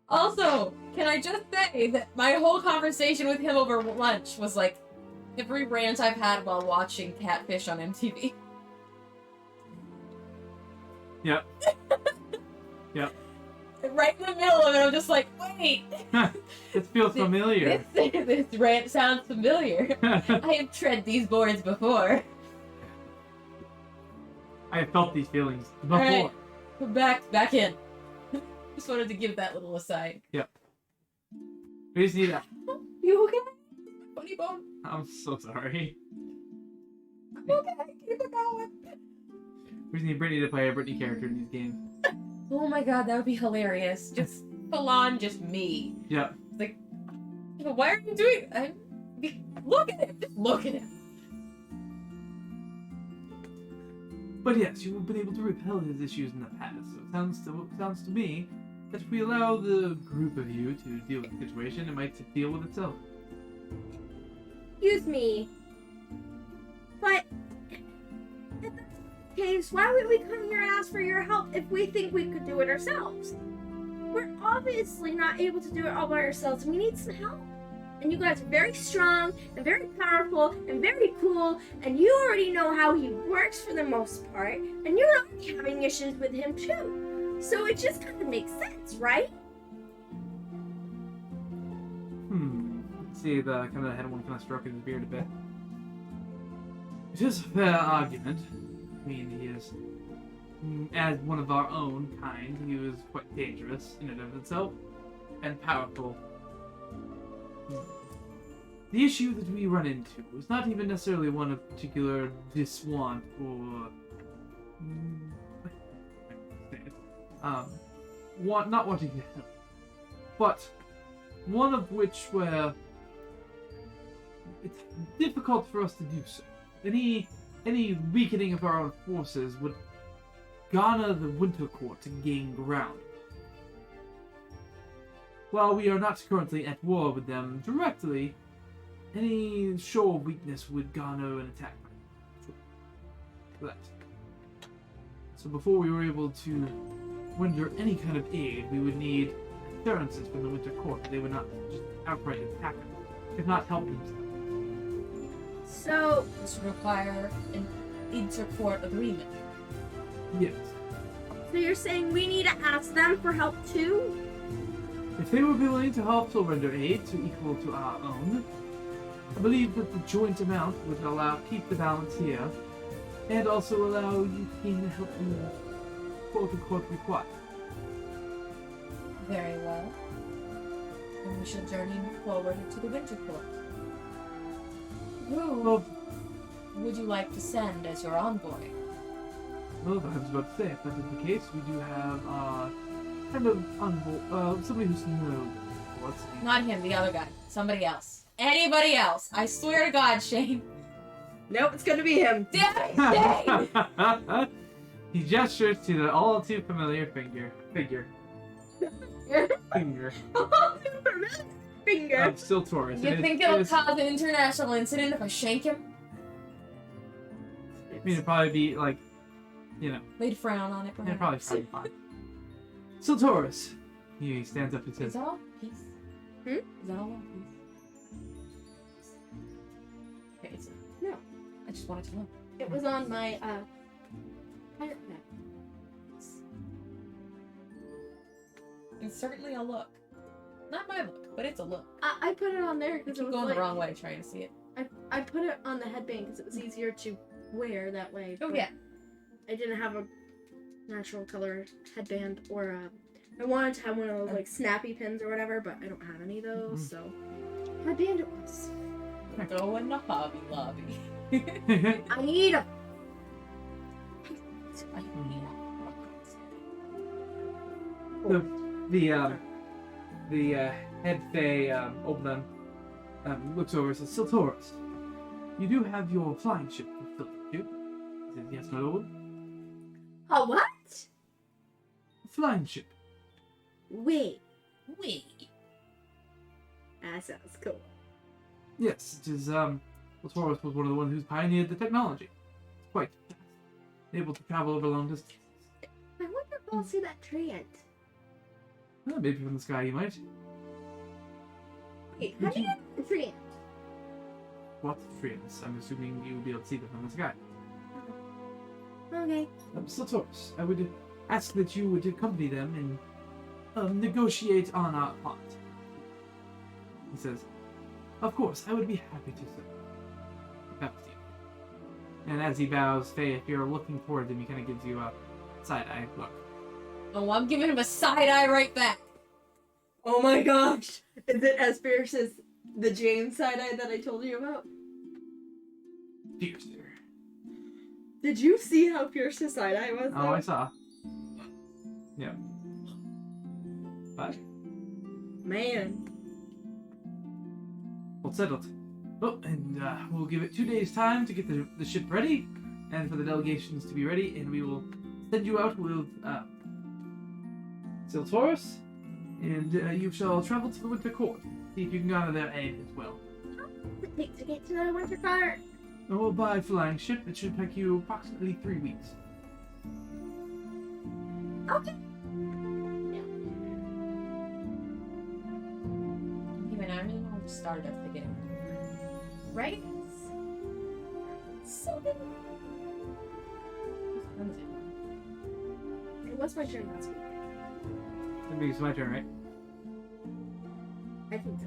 Also, can I just say that my whole conversation with him over lunch was like every rant I've had while watching Catfish on MTV. Yep. Yep. Right in the middle of it, I'm just like, wait! This feels familiar. This rant sounds familiar. I have tread these boards before. I have felt these feelings before. Alright. Back in. Just wanted to give that little aside. We just need that. You okay? Funny bone. I'm so sorry. I'm okay. Keep it going. We just need Brittany to play a Brittany character in these games. Oh my god, that would be hilarious. Just full on, just me. Yep. Like, why are you doing? Look at him. Just look at him. But yes, you have been able to repel his issues in the past. So it sounds to me that if we allow the group of you to deal with the situation, it might deal with itself. Excuse me. But in that case, why would we come here and ask for your help if we think we could do it ourselves? We're obviously not able to do it all by ourselves. We need some help. And you guys are very strong and very powerful and very cool, and you already know how he works for the most part, and you're already having issues with him too. So it just kind of makes sense, right? See the kind of head one kind of stroking his beard a bit. It is a fair argument. I mean, he is, as one of our own kind, he was quite dangerous in and of itself, and powerful. The issue that we run into is not even necessarily one of particular diswant or not wanting to help, but one of which where it's difficult for us to do so. Any weakening of our own forces would garner the Winter Court to gain ground. While we are not currently at war with them directly, any show of weakness would garner an attack for that. So before we were able to render any kind of aid, we would need assurances from the Winter Court that they would not just outright attack us, if not help themselves. So, This would require an inter-court agreement. Yes. so you're saying we need to ask them for help too? If they would be willing to help to render aid to equal to our own, I believe that the joint amount would keep the balance here, and also allow you to gain the help you quote-unquote require. Very well. Then we shall journey forward to the Winter Court. Who Well, would you like to send as your envoy? I was about to say, if that is the case, we do have kind of somebody who's known. Let's see. Not him, the other guy. Somebody else. Anybody else. I swear to God, Shane. Nope, it's gonna be him. Damn it, Shane! He gestures to the all too familiar figure Finger. of Still Taurus. You think it'll cause an international incident if I shank him? I mean, it'd probably be like, you know, They'd frown on it, it'd perhaps. probably be fine. Still Taurus, He stands up and Is says, that all piece? Hmm? Is that all one piece? Okay, it's No. I just wanted to know. It was on my pirate map. It's certainly a look. Not my look, but it's a look. I put it on there I because it keep was going like, the wrong way trying to see it. I put it on the headband because it was easier to wear that way. Oh but yeah. I didn't have a natural color headband or I wanted to have one of those like snappy pins or whatever, but I don't have any of those, Mhm. so headband it was. Go in the Hobby Lobby. I need a the head fae Oblem looks over and says, Siltoris, you do have your flying ship fulfilled, don't you? He says, yes, my lord. a what? Flying ship. Wait, Wee. that sounds cool. Yes, it is, Siltoris was one of the ones who's pioneered the technology. It's quite fast. Able to travel over long distances. I wonder if I'll see that Treant. Maybe from the sky you might. Wait, how do you get the Treant? What friends? I'm assuming you would be able to see them from the sky. Okay. Siltoris, I would ask that you would accompany them and negotiate on our part. He says, of course, I would be happy to, sir. That was you. And as he bows, Faye, if you're looking toward him, he kind of gives you a side-eye look. Oh, I'm giving him a side eye right back. Oh my gosh! Is it as fierce as the James side eye that I told you about? Fiercer. Did you see how fierce his side eye was? Oh, I saw. Yeah. But, Man. well, settled. Oh, and we'll give it 2 days' time to get the ship ready, and for the delegations to be ready, and we will send you out with Siltoris, and you shall travel to the Winter Court. See if you can go to their aid as well. How long does it take to get to the Winter Court? Oh, by flying ship, it should take you approximately 3 weeks. Okay. Even I really want to start up again. Right? So good. It was my turn last week. I think it's my turn, right? I think so.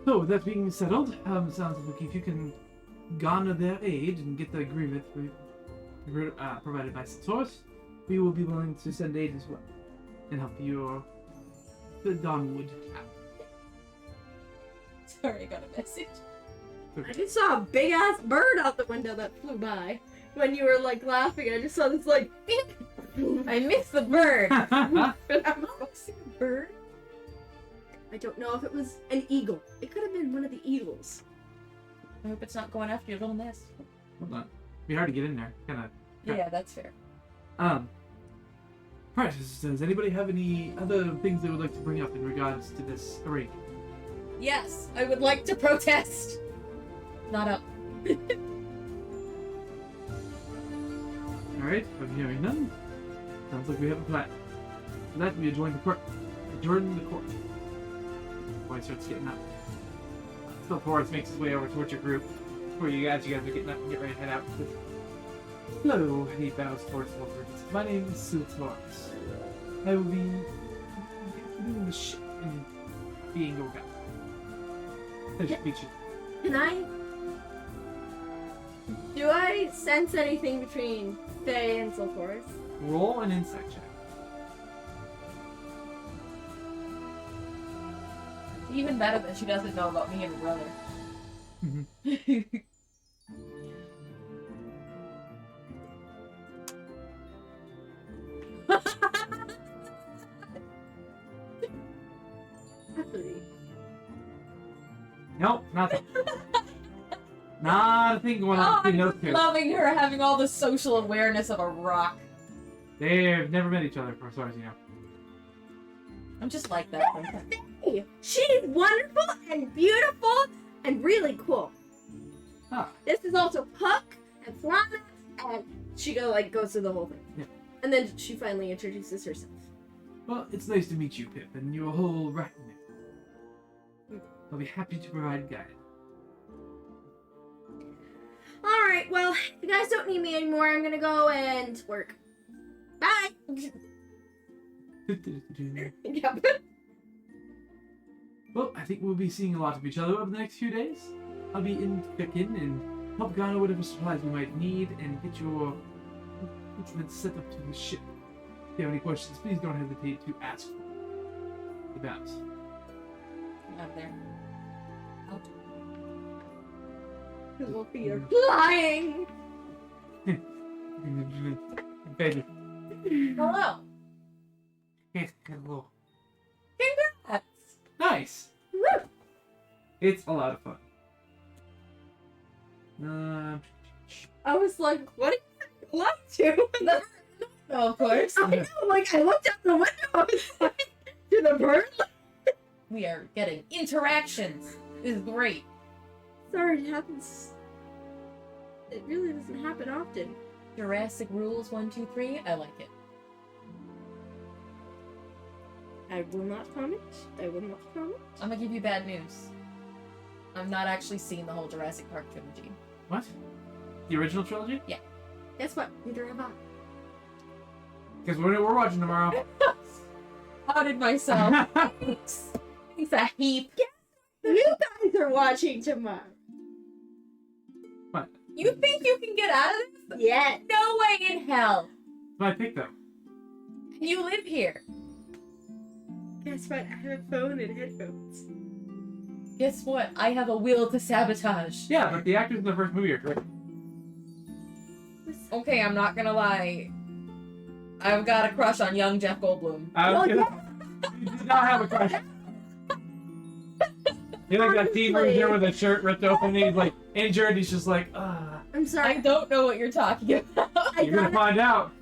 So, with that being settled, sounds like if you can garner their aid and get the agreement provided by Siltoris, we will be willing to send aid as well and help your the Dawnwood out. Sorry, I got a message. I just saw a big ass bird out the window that flew by. When you were like laughing, I just saw this like I missed the bird. I See a bird? don't know if it was an eagle. It could have been one of the eagles. I hope it's not going after your little nest. Hold on. It'd be hard to get in there. Kind of. Yeah, that's fair. Right, does anybody have any other things they would like to bring up in regards to this arrangement? Yes, I would like to protest. Not up. Alright, I'm hearing none. Sounds like we have a plan. For that, we adjourn the court. Adjourn the court. Boy starts getting up. Still Forrest makes his way over towards your group. Where you guys are getting up and get ready to head out. Hello, he bows towards Wolford. My name is Siltoris. I will be doing the ship and being your guide. Pleasure to meet you. Can do I sense anything between Faye and Siltoris? Roll an insight check. Even better that she doesn't know about me and her brother. Actually, Nope, nothing. Not a thing going on between those two. Loving her having all the social awareness of a rock. They've never met each other, as far as you know. I'm just like that sometimes. Hey, she's wonderful and beautiful and really cool. Ah. This is also Puck and Flana, and she goes through the whole thing. Yeah. And then she finally introduces herself. Well, it's nice to meet you, Pip, and your whole retinue. I'll be happy to provide guidance. Alright, well, if you guys don't need me anymore, I'm gonna go and work. Bye! Yep. Well, I think we'll be seeing a lot of each other over the next few days. I'll be in Pekin and help gather whatever supplies we might need and get your instruments set up to the ship. If you have any questions, please don't hesitate to ask for them. The bounce. Out there. Out. His little feet are flying! Baby. Hello. Hello. Congrats. Nice. Woo! It's a lot of fun. I was like, what are you up to? No, of course. I know, like, I looked out the window, I was like, to the bird? We are getting interactions. This is great. Sorry, it happens. It really doesn't happen often. Jurassic Rules 1, 2, 3. I like it. I will not comment. I will not comment. I'm gonna give you bad news. I've not actually seen the whole Jurassic Park trilogy. What? The original trilogy? Guess what? Neither have I. Because we're watching tomorrow. Outed myself. Thanks. Thanks a heap. You guys are watching tomorrow. What? You think you can get out of this? Yes. No way in hell. It's my pick, though. And you live here. Guess what? I have a phone and headphones. Guess what? I have a will to sabotage. Yeah, but the actors in the first movie are great. Okay, I'm not gonna lie. I've got a crush on young Jeff Goldblum. Oh, You did not have a crush. You like that scene where he's here with a shirt ripped open and he's like injured, he's just like, ah. I'm I sorry. don't know what you're talking about. You're gonna find out.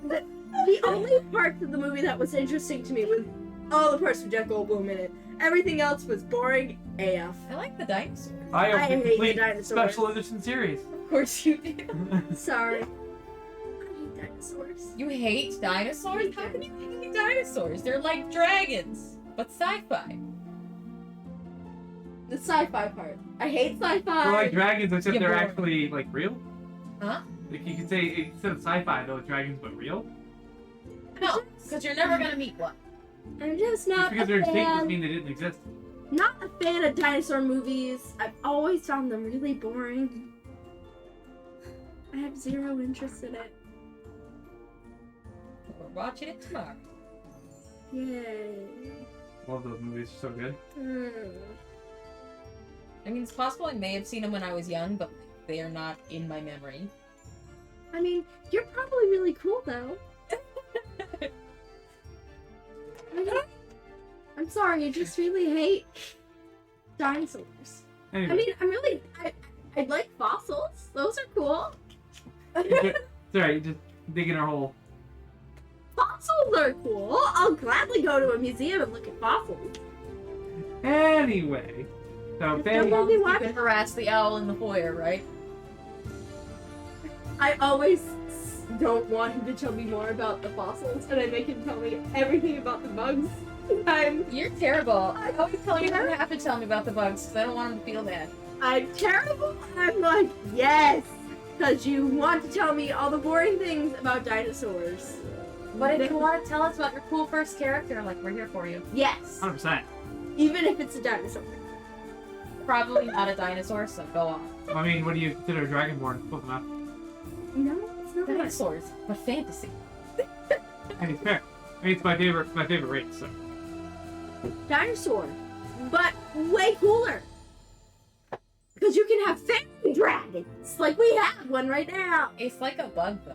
The only parts of the movie that was interesting to me was all the parts with Jeff Goldblum in it. Everything else was boring AF. I like the dinosaur. I I have hate the complete the dinosaurs. special edition series. Of course you do. Sorry. I hate dinosaurs. You hate dinosaurs? How can you hate dinosaurs? They're like dragons, but sci-fi. The sci-fi part. I hate sci-fi. They're like dragons, except Yeah, they're but- actually like real. Huh? Like you could say instead of sci-fi, though, it's dragons but real. No, because you're never gonna meet one. I'm just Just not because a they're extinct doesn't fan. mean they didn't exist. Not a fan of dinosaur movies. I've always found them really boring. I have zero interest in it. We're watching it tomorrow. Yay. Love those movies, so good. I mean, it's possible I may have seen them when I was young, but they are not in my memory. I mean, you're probably really cool though. I'm sorry, I just really hate dinosaurs. Anyway, I mean, I like fossils. Those are cool. it's alright, you just dig in our hole. Fossils are cool. I'll gladly go to a museum and look at fossils. Anyway, so Don't Fanny, let me You watch. can harass the owl in the foyer, right? I always don't want him to tell me more about the fossils, and I make him tell me everything about the bugs. You're terrible. I always tell you you have to tell me about the bugs because I don't want him to feel bad. I'm terrible. I'm like, yes, because you want to tell me all the boring things about dinosaurs. But if you want to tell us about your cool first character, like, we're here for you. Yes, 100%. even if it's a dinosaur. Probably not a dinosaur, so go on. I mean, what do you consider a dragonborn? Close enough. No, it's not. Dinosaurs, but fantasy. And it's fair. I mean, it's my favorite race. So Dinosaur, but way cooler. Because you can have fairy dragons, like we have one right now. It's like a bug, though.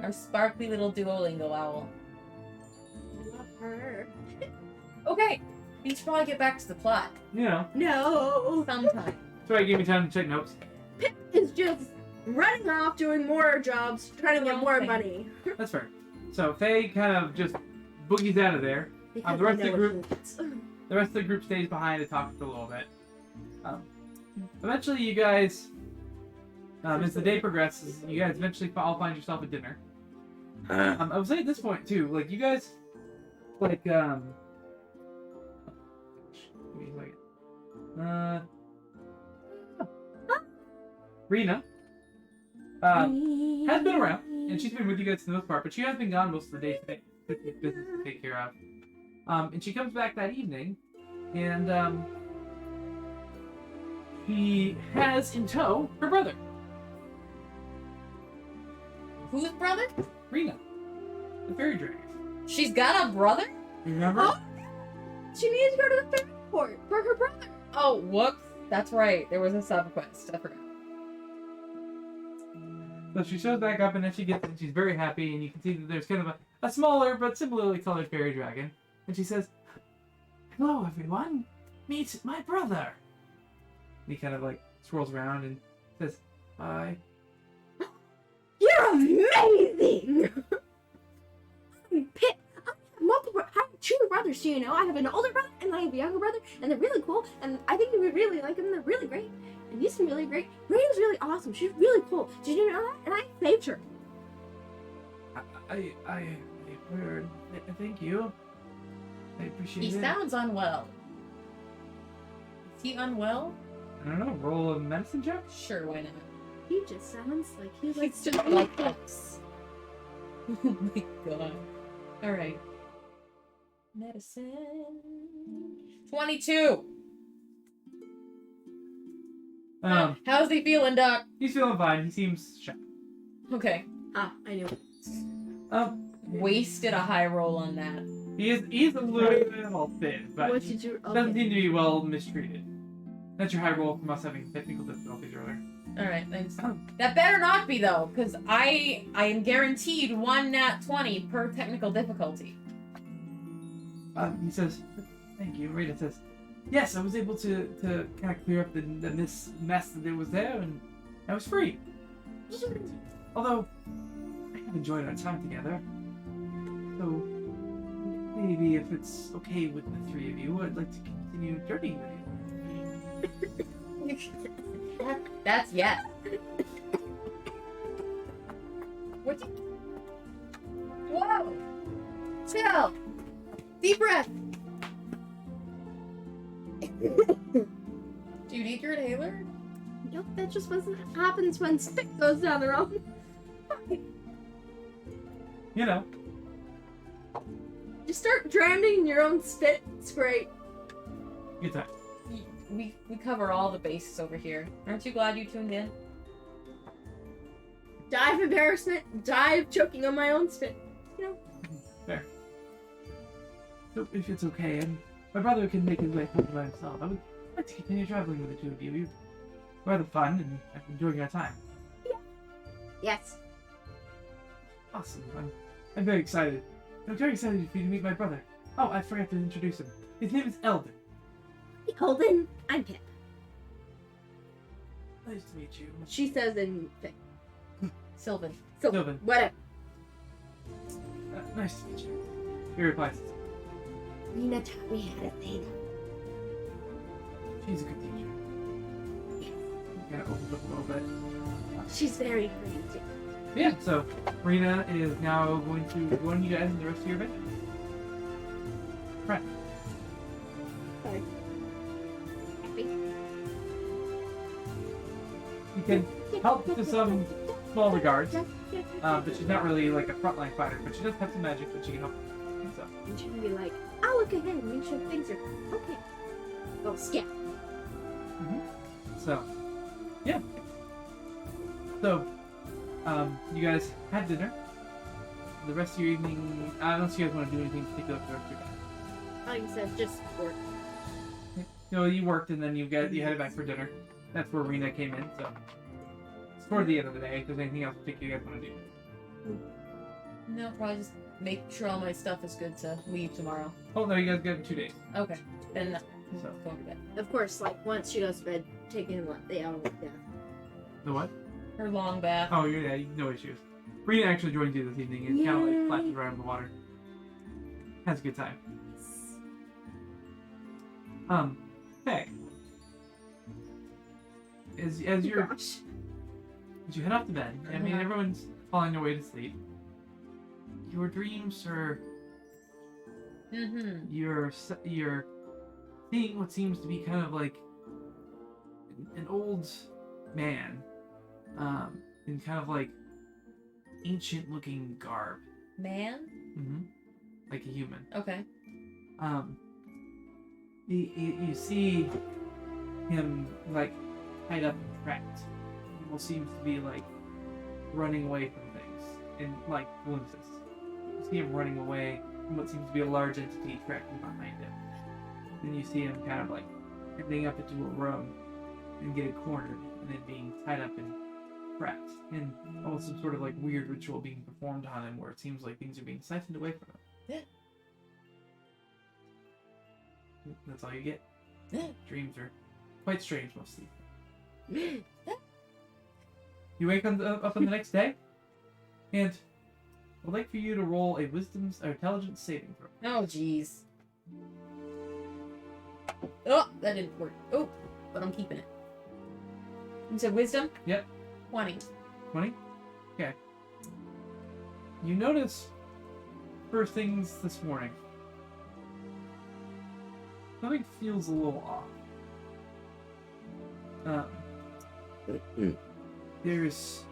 Our sparkly little Duolingo owl. Love her. Okay, we should probably get back to the plot. you know, No. Sometime. sorry, give me time to check notes. Pip is just running off doing more jobs, trying to get more Okay. money. That's fair. So Faye kind of just boogies out of there. Because the rest I of the know group- what it is. The rest of the group stays behind to talk for a little bit. Eventually, you guys, as the day progresses, you guys eventually all find yourself at dinner. I would say at this point too, like you guys, like give me a second. Rena, has been around, and she's been with you guys for the most part, but she has been gone most of the day today. Business to take care of. And she comes back that evening, and he has in tow her brother, Whose brother? Rena, the fairy dragon. She's got a brother? You remember? Oh. She needed to go to the fairy court for her brother. Oh, whoops. That's right. There was a sub quest. I forgot. So she shows back up, and then she gets in. She's very happy, and you can see that there's kind of a smaller but similarly colored fairy dragon. And she says, "Hello, everyone. Meet my brother." And he kind of like swirls around and says, "Hi." You're amazing! I'm Pip. I have two brothers, so you know. I have an older brother and I have a younger brother, and they're really cool, and I think you would really like them. They're really great. And you seem really great. Rita's really awesome. She's really cool. Did you know that? And I saved her. I heard. Thank you. I appreciate He it. sounds unwell. Is he unwell? I don't know. Roll a medicine check. Sure, why not? He just sounds like he He's likes to just read like books. Oh my god. Alright. Medicine. 22! How's he feeling, Doc? He's feeling fine. He seems shocked. Okay. Ah, I knew it. Wasted a high roll on that. He's a little thin, but What he did you? doesn't seem to be well mistreated. That's your high roll from us having technical difficulties earlier. Alright, thanks. That better not be, though, because I am guaranteed one nat 20 per technical difficulty. He says, "Thank you." Rita says, "Yes, I was able to kind of clear up the mess that was there, and I was free. Although, I have enjoyed our time together. So, maybe if it's okay with the three of you, I'd like to continue journeying with you." That's yes. What? Whoa! Chill. Deep breath. Do you need your inhaler? Nope, that just happens when spit goes down the wrong. You know, Just start drowning in your own spit. It's great. good time. We cover all the bases over here. Aren't you glad you tuned in? Die of embarrassment. Die of choking on my own spit. You know. Fair. So, if it's okay, and my brother can make his way home by himself, I would like to continue traveling with the two of you. You're rather fun, and I'm enjoying our time. Yes. Awesome. I'm very excited. I'm very excited for you to meet my brother. Oh, I forgot to introduce him. His name is Eldon. Hey, Holden, I'm Pip. Nice to meet you. She says in thing. Sylvan. So Sylvan. whatever. Nice to meet you. He replies, Nina taught me how to say that. "She's a good teacher." Kind of opens up a little bit. She's very great. too. Yeah, so Rena is now going to join you guys in the rest of your adventure. Right. Sorry. You can help to some small regards, but she's not really like a frontline fighter, but she does have some magic that she can help with. So, And she can be like, I'll look ahead and make sure things are okay. Go scout. so yeah. So, you guys had dinner. The rest of your evening, unless you guys want to do anything particular for the rest of your day. Like I said, just work. No, you worked and then you headed back for dinner. That's where Rena came in, so it's toward the end of the day. If there's anything else particular you guys want to do. No, probably just make sure all my stuff is good to leave tomorrow. Oh no, you guys got 2 days. Okay. Then So. going to bed. Of course, like once she goes to bed, taking the hour of death. The what? Her long bath. Oh, yeah, no issues. Rena actually joins you this evening and kind of like splashes around in the water. Has a good time. Peg. As you're Gosh. as you head off to bed, I mean everyone's falling their way to sleep. Your dreams are you're seeing what seems to be kind of like an old man, in kind of like ancient looking garb. Man? Like a human. Okay. You see him like tied up and trapped. He almost seems to be like running away from things in like glimpses. You see him running away from what seems to be a large entity tracking behind him. Then you see him kind of like ending up into a room and getting cornered and then being tied up and trapped. And almost some sort of like weird ritual being performed on him where it seems like things are being siphoned away from him. That's all you get. Dreams are quite strange mostly. You wake up on the next day, and I'd like for you to roll a wisdom or intelligence saving throw. Oh, jeez. Oh, that didn't work. Oh, but I'm keeping it. You said wisdom? Yep. 20. 20? Okay. You notice first things this morning. Something feels a little off. There's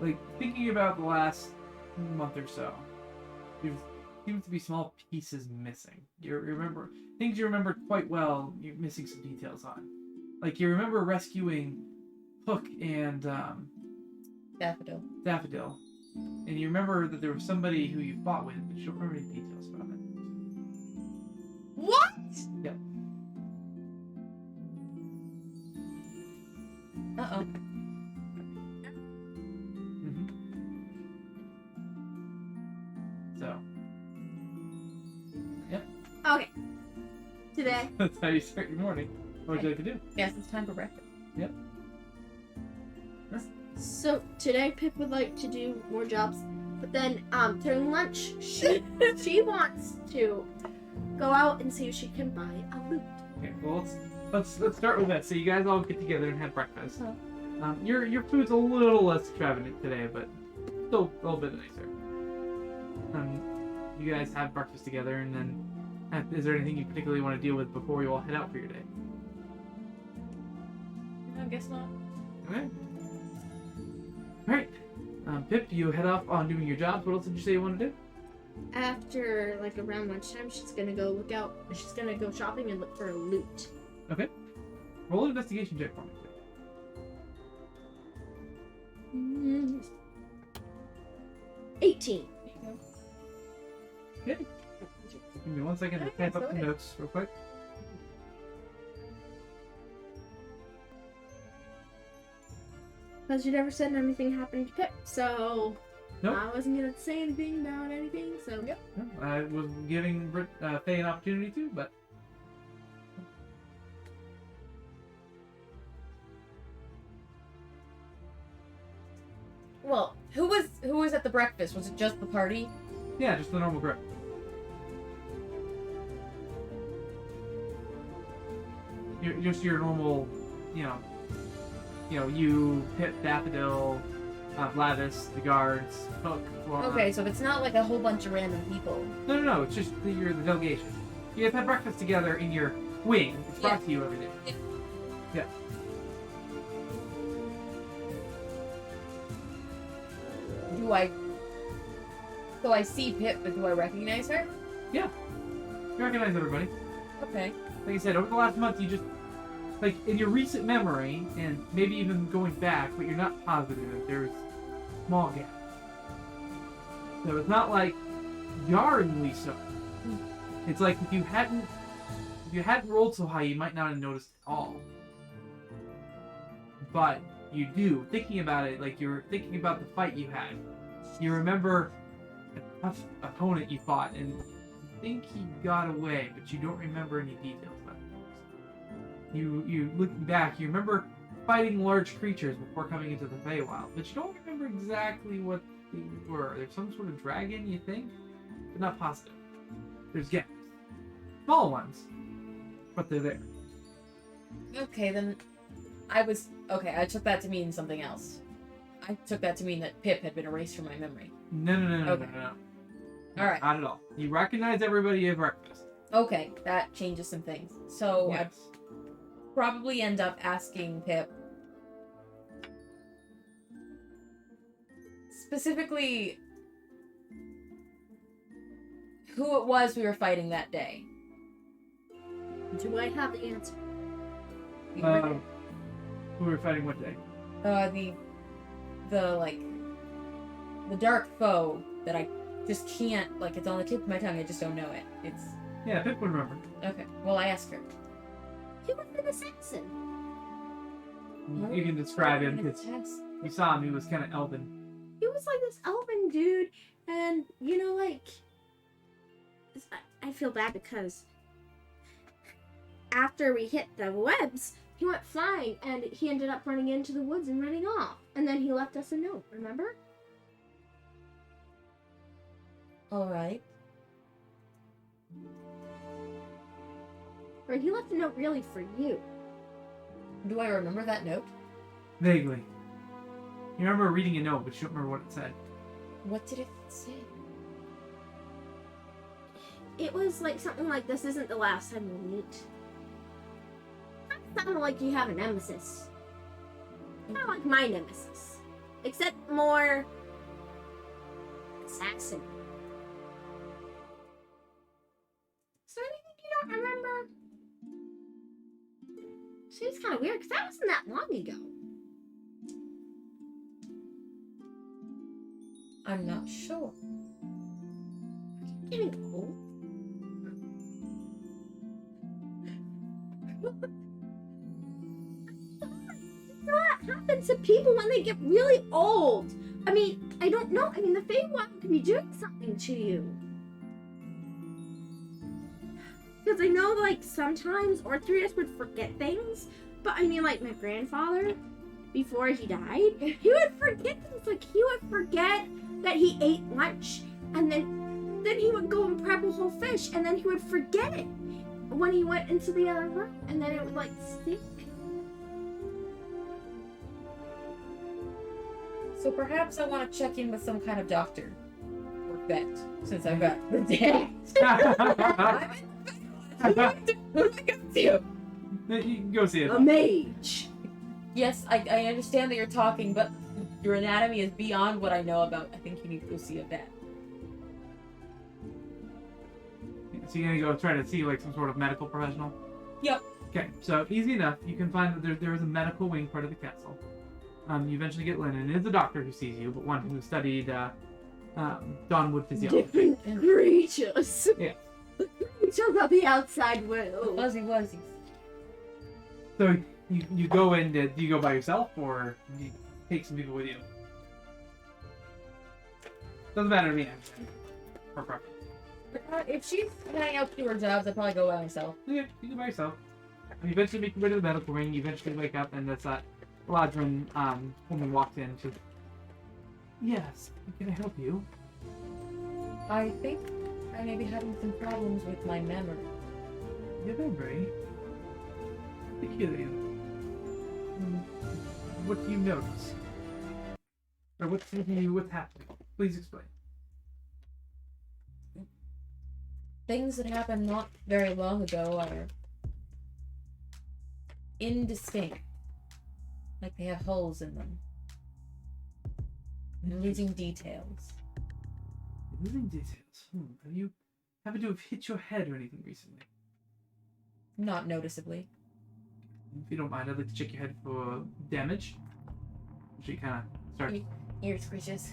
like thinking about the last month or so. There seems to be small pieces missing. You remember things you remember quite well. You're missing some details on. Like you remember rescuing Hook and Daffodil, and you remember that there was somebody who you fought with, but you don't remember any details about it. What? Yep. Uh-oh. So. Yep. Okay. Today. That's how you start your morning. What would you like to do? Yes, it's time for breakfast. Yep. So today Pip would like to do more jobs, but then during lunch she wants to go out and see if she can buy a loot. Okay. Well, let's start with that. So you guys all get together and have breakfast. Your food's a little less extravagant today, but still a little bit nicer. You guys have breakfast together, and then is there anything you particularly want to deal with before you all head out for your day? I guess not. Okay. Alright. Pip, you head off on doing your jobs. What else did you say you want to do? After like around lunchtime, she's gonna go she's gonna go shopping and look for a loot. Okay. Roll an investigation check for me, please. 18. Okay. Give me 1 second to Okay, type up so some it is. notes real quick. Because you never said anything happened to Pip, so Nope. I wasn't gonna say anything about anything. So Yep. No, I was giving Faye an opportunity to, but Well, who was at the breakfast? Was it just the party? yeah, just the normal grip. Just your normal, you, Pip, Daffodil, Gladys, the guards, Hook, Flora. Okay, so it's not like a whole bunch of random people. No, it's just you're the delegation. You guys have breakfast together in your wing. It's brought to you every day. Yeah. Yeah. So I see Pip, but do I recognize her? You recognize everybody. Okay. Like I said, over the last month, you just, like, in your recent memory, and maybe even going back, but you're not positive, there's small gaps. So it's not like jarringly so. It's like if you hadn't rolled so high, you might not have noticed at all. But you do. Thinking about it, like you're thinking about the fight you had. You remember a tough opponent you fought, and you think he got away, but you don't remember any details about it. You looking back, you remember fighting large creatures before coming into the Feywild, but you don't remember remember exactly what they were. There's some sort of dragon, you think? But not positive. There's gems. Small ones. But they're there. Okay, then I took that to mean something else. I took that to mean that Pip had been erased from my memory. No. Okay. Alright. Not at all. You recognize everybody at breakfast. Okay, that changes some things. So Yes. I'd probably end up asking Pip specifically who it was we were fighting that day. Do I have the answer? Who were fighting what day? The dark foe that I just can't, like, it's on the tip of my tongue, I just don't know it. It's... Yeah, Pip would remember. Okay, well, I asked her. He was an assassin. You can describe him because Yes. you saw him. He was kind of elven. He was like this elven dude, and you know, like, I feel bad because after we hit the webs, he went flying and he ended up running into the woods and running off. And then he left us a note, remember? Alright. Or he left a note really for you. Do I remember that note? Vaguely. You remember reading a note, but you don't remember what it said. What did it say? It was like something like, "This isn't the last time we'll meet." Sounded like you have a nemesis. Kind of like my nemesis. Except more assassin. Is there anything you don't remember? Seems kind of weird because that wasn't that long ago. I'm not sure. Getting old. What happens to people when they get really old? I mean, I don't know. I mean, the Feywild could be doing something to you. Because I know, like, sometimes Orthrius would forget things, but I mean, like, my grandfather, before he died, he would forget things. Like, he would forget that he ate lunch, and then he would go and prep a whole fish, and then he would forget it when he went into the other room, and then it would, like, stink. So perhaps I want to check in with some kind of doctor. Or vet, since I've got the day. Who do I go to? You can go see it. A mage. Yes, I understand that you're talking, but your anatomy is beyond what I know about. I think you need to go see a vet. So you're gonna go try to see like some sort of medical professional? Yep. Okay, so easy enough. You can find that there is a medical wing part of the castle. You eventually get Lennon. It is a doctor who sees you, but one who studied Dawnwood physiology. Different creatures. Yeah. Creatures of the outside world. Fuzzy wuzzies. So you go in. Do you go by yourself or do you take some people with you? Doesn't matter to me. For preference. If she's hanging out to do her jobs, I'd probably go by myself. Yeah, you go by yourself. And you eventually make your way to the medical wing. You eventually wake up, and that's that Ladrin woman walks in. She's, yes, can I help you? I think I may be having some problems with my memory. Your memory? Peculiar. What do you notice? Or what's happening? Please explain. Things that happened not very long ago are indistinct. Like they have holes in them. I'm losing details. Losing details. Have you happened to have hit your head or anything recently? Not noticeably. If you don't mind, I'd like to check your head for damage. She kind of starts. Ear squishes.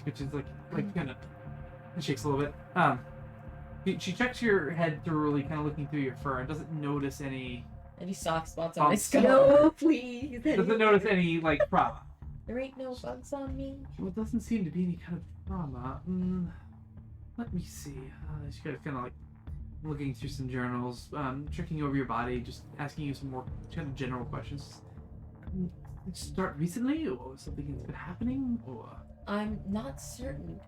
Which is like kind of shakes a little bit. She checks your head thoroughly, kind of looking through your fur, and doesn't notice any. Any soft spots on my Bugs. skull. No, please. Doesn't notice any like trauma. There ain't no bugs on me. Well, it doesn't seem to be any kind of trauma. Let me see. She kind of like looking through some journals, checking over your body, just asking you some more kind of general questions. Did it start recently, or something that's been happening, or I'm not certain.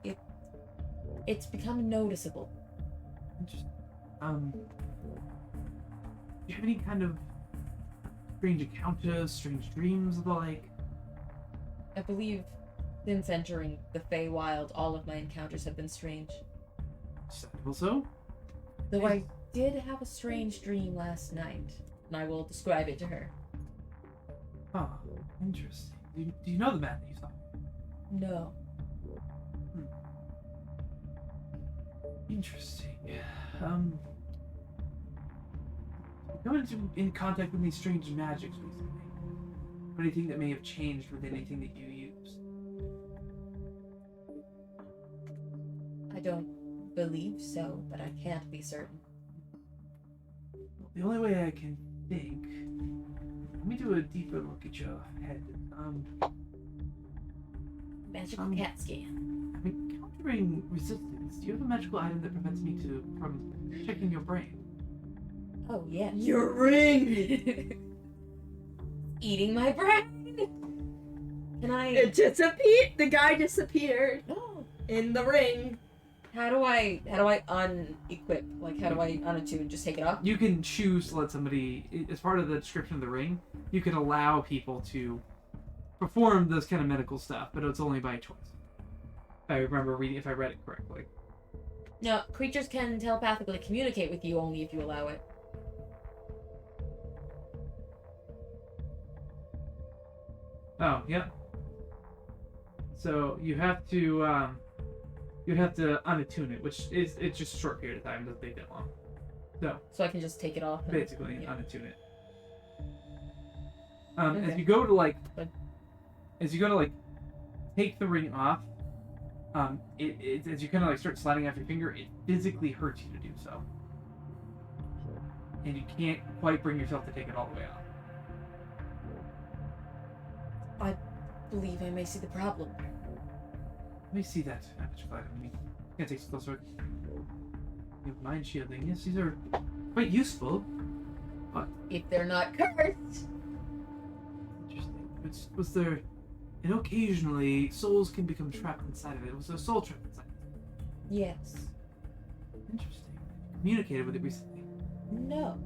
It's become noticeable. just do you have any kind of strange encounters, strange dreams, or the like? I believe since entering the Feywild, all of my encounters have been strange. Understandable so. Though I did have a strange dream last night, and I will describe it to her. Huh, interesting. Do you know the man that you saw? No. Interesting. Come in contact with any strange magics recently? Or anything that may have changed with anything that you use? I don't believe so, but I can't be certain. The only way I can think. Let me do a deeper look at your head. Magical Um, cat scan. I'm encountering resistance. Do you have a magical item that prevents me from checking your brain? Oh, yeah. Your ring! Eating my brain! Can I... It disappeared! The guy disappeared Oh. in the ring. How do I unequip? Like, how do I unattune? Just take it off? You can choose to let somebody, as part of the description of the ring, you can allow people to perform this kind of medical stuff, but it's only by choice. If I remember reading, if I read it correctly. No, creatures can telepathically communicate with you only if you allow it. Oh, yep. So you have to unattune it, which is it's just a short period of time. It doesn't take that long. So I can just take it off? and- Basically, yeah. unattune it. Okay. As you go to Good. take the ring off, it as you kind of like start sliding off your finger, it physically hurts you to do so, and you can't quite bring yourself to take it all the way off. I believe I may see the problem. Let me see that magical item. Let me can't take spell sword. You have mind shielding. Yes, these are quite useful. If they're not cursed. Interesting. Was there? And occasionally, souls can become trapped inside of it. Was there a soul trapped inside of it? Yes. Interesting. Communicated with it recently. No.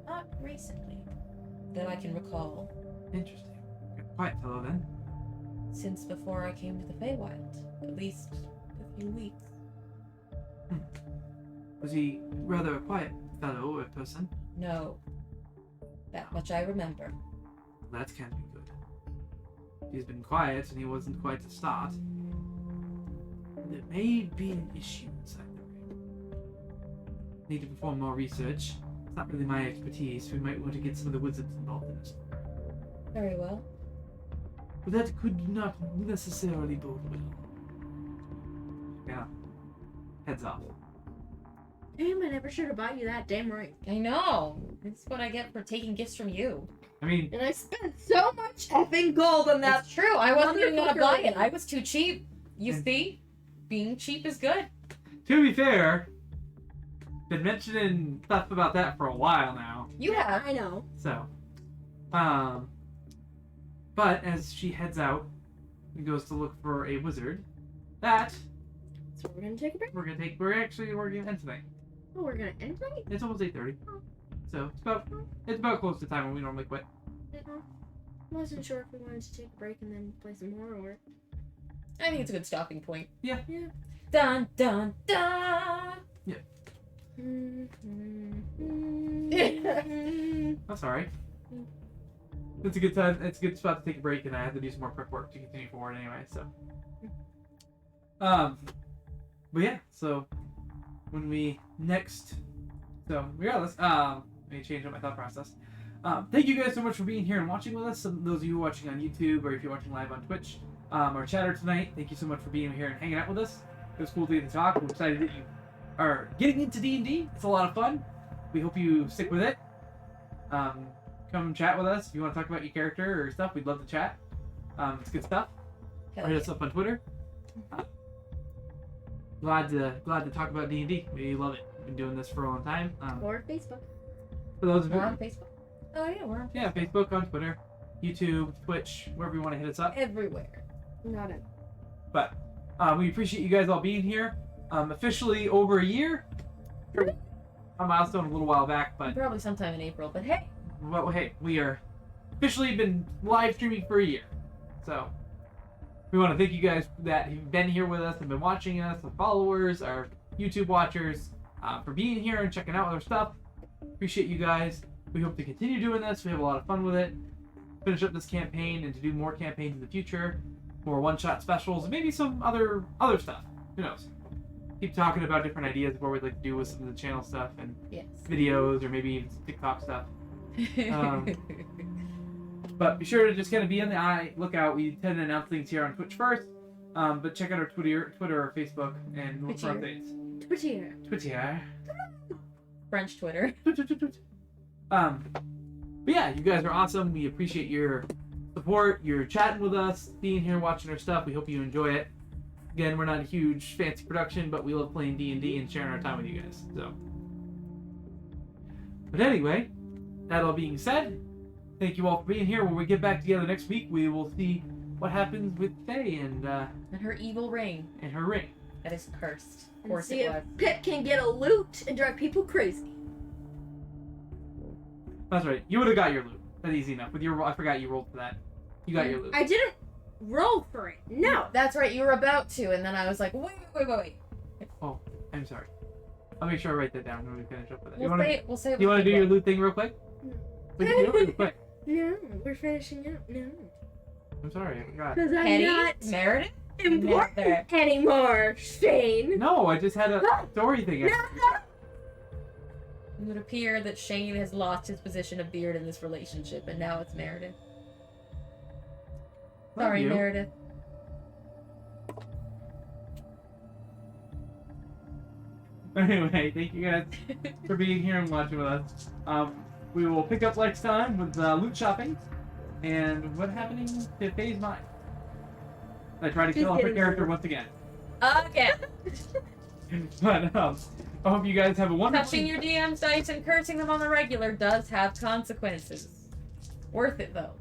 Not recently. That I can recall. Interesting. You're a quiet fellow then. Since before I came to the Feywild. At least a few weeks. Was he rather a quiet fellow or person? No. That much I remember. That can be good. He's been quiet and he wasn't quite to start. There may be an issue inside the ring. Need to perform more research. It's not really my expertise. We might want to get some of the wizards involved in it. Very well. But that could not necessarily bode well. Yeah. Heads off. Damn, I never should have bought you that damn ring. I know. That's what I get for taking gifts from you. I mean, And I spent so much effing gold on that. That's true. I wasn't even gonna motherfucker buy ring. it. I was too cheap. You And- see? Being cheap is good. to be fair, been mentioning stuff about that for a while now. You have. I know. So, but as she heads out and goes to look for a wizard, that So we're gonna take a break. we're gonna end tonight. Oh, we're gonna end tonight? It's almost 8:30, so it's about close to time when we normally quit. I wasn't sure if we wanted to take a break and then play some more or. I think it's a good stopping point. Yeah. Yeah. Dun dun dun. That's alright. It's a good time. It's a good spot to take a break, and I have to do some more prep work to continue forward anyway. So, but yeah. So when we next, regardless, let me change up my thought process. Thank you guys so much for being here and watching with us. Some those of you watching on YouTube, or if you're watching live on Twitch, our chatter tonight. Thank you so much for being here and hanging out with us. It was cool to get to talk. We're excited that you are getting into D&D. It's a lot of fun. We hope you stick with it. Come chat with us if you want to talk about your character or stuff. We'd love to chat. It's good stuff. Hell Hit yeah. us up on Twitter. Glad to talk about D&D. We love it. We've been doing this for a long time. Or Facebook. For those of We're you, on Facebook. Oh yeah, we're on. yeah, Facebook, on Twitter, YouTube, Twitch, wherever you want to hit us up. Everywhere. Not it. But we appreciate you guys all being here. Officially over a year. A milestone a little while back, but Probably sometime in April, but hey. well, hey, we are officially been live streaming for a year. So we want to thank you guys that have been here with us and been watching us, the followers, our YouTube watchers, for being here and checking out our stuff. Appreciate you guys. We hope to continue doing this. We have a lot of fun with it. Finish up this campaign and to do more campaigns in the future, more one-shot specials, and maybe some other stuff. Who knows? Keep talking about different ideas of what we'd like to do with some of the channel stuff and Yes. videos, or maybe even some TikTok stuff. But be sure to just kind of be on the lookout. We tend to announce things here on Twitch first, but check out our Twitter or Facebook, and look for Twitter. updates. Twitter. French Twitter. But yeah, you guys are awesome. We appreciate your support. You're chatting with us, being here, watching our stuff. We hope you enjoy it. Again, we're not a huge fancy production, but we love playing D&D and sharing our time with you guys. So, but anyway, that all being said, thank you all for being here. When we get back together next week, we will see what happens with Faye and her evil ring her ring. that is cursed. Of And course see it if was. Pip can get a loot and drive people crazy. That's right. You would have got your loot. That's easy enough. With your, I forgot you rolled for that. You got your loot. I didn't roll for it. No. That's right, you were about to, and then I was like, wait. Oh, I'm sorry. I'll make sure I write that down when we finish up with it. We'll say it You want to with do your people. loot thing real quick? No. We can do it real quick. No, we're finishing up. No. I'm sorry, I forgot. Because I'm Petty? not Meredith? important Never. anymore, Shane. No, I just had a story thing. No. It would appear that Shane has lost his position of beard in this relationship, and now it's Meredith. Love Sorry, you. Meredith. Anyway, thank you guys for being here and watching with us. We will pick up next time with loot shopping and what happening to Faye's mind. I try to She's kill off her getting character bored. once again. Again. But I hope you guys have a wonderful. Touching your DM's dice and cursing them on the regular does have consequences. Worth it, though.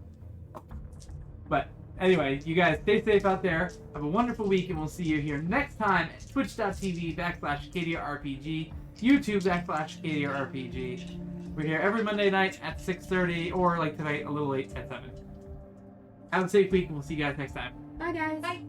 But anyway, you guys stay safe out there. Have a wonderful week, and we'll see you here next time at twitch.tv/KDRPG, YouTube.com/KDRPG. We're here every Monday night at 6:30, or like tonight, a little late at 7. Have a safe week, and we'll see you guys next time. Bye, guys. Bye.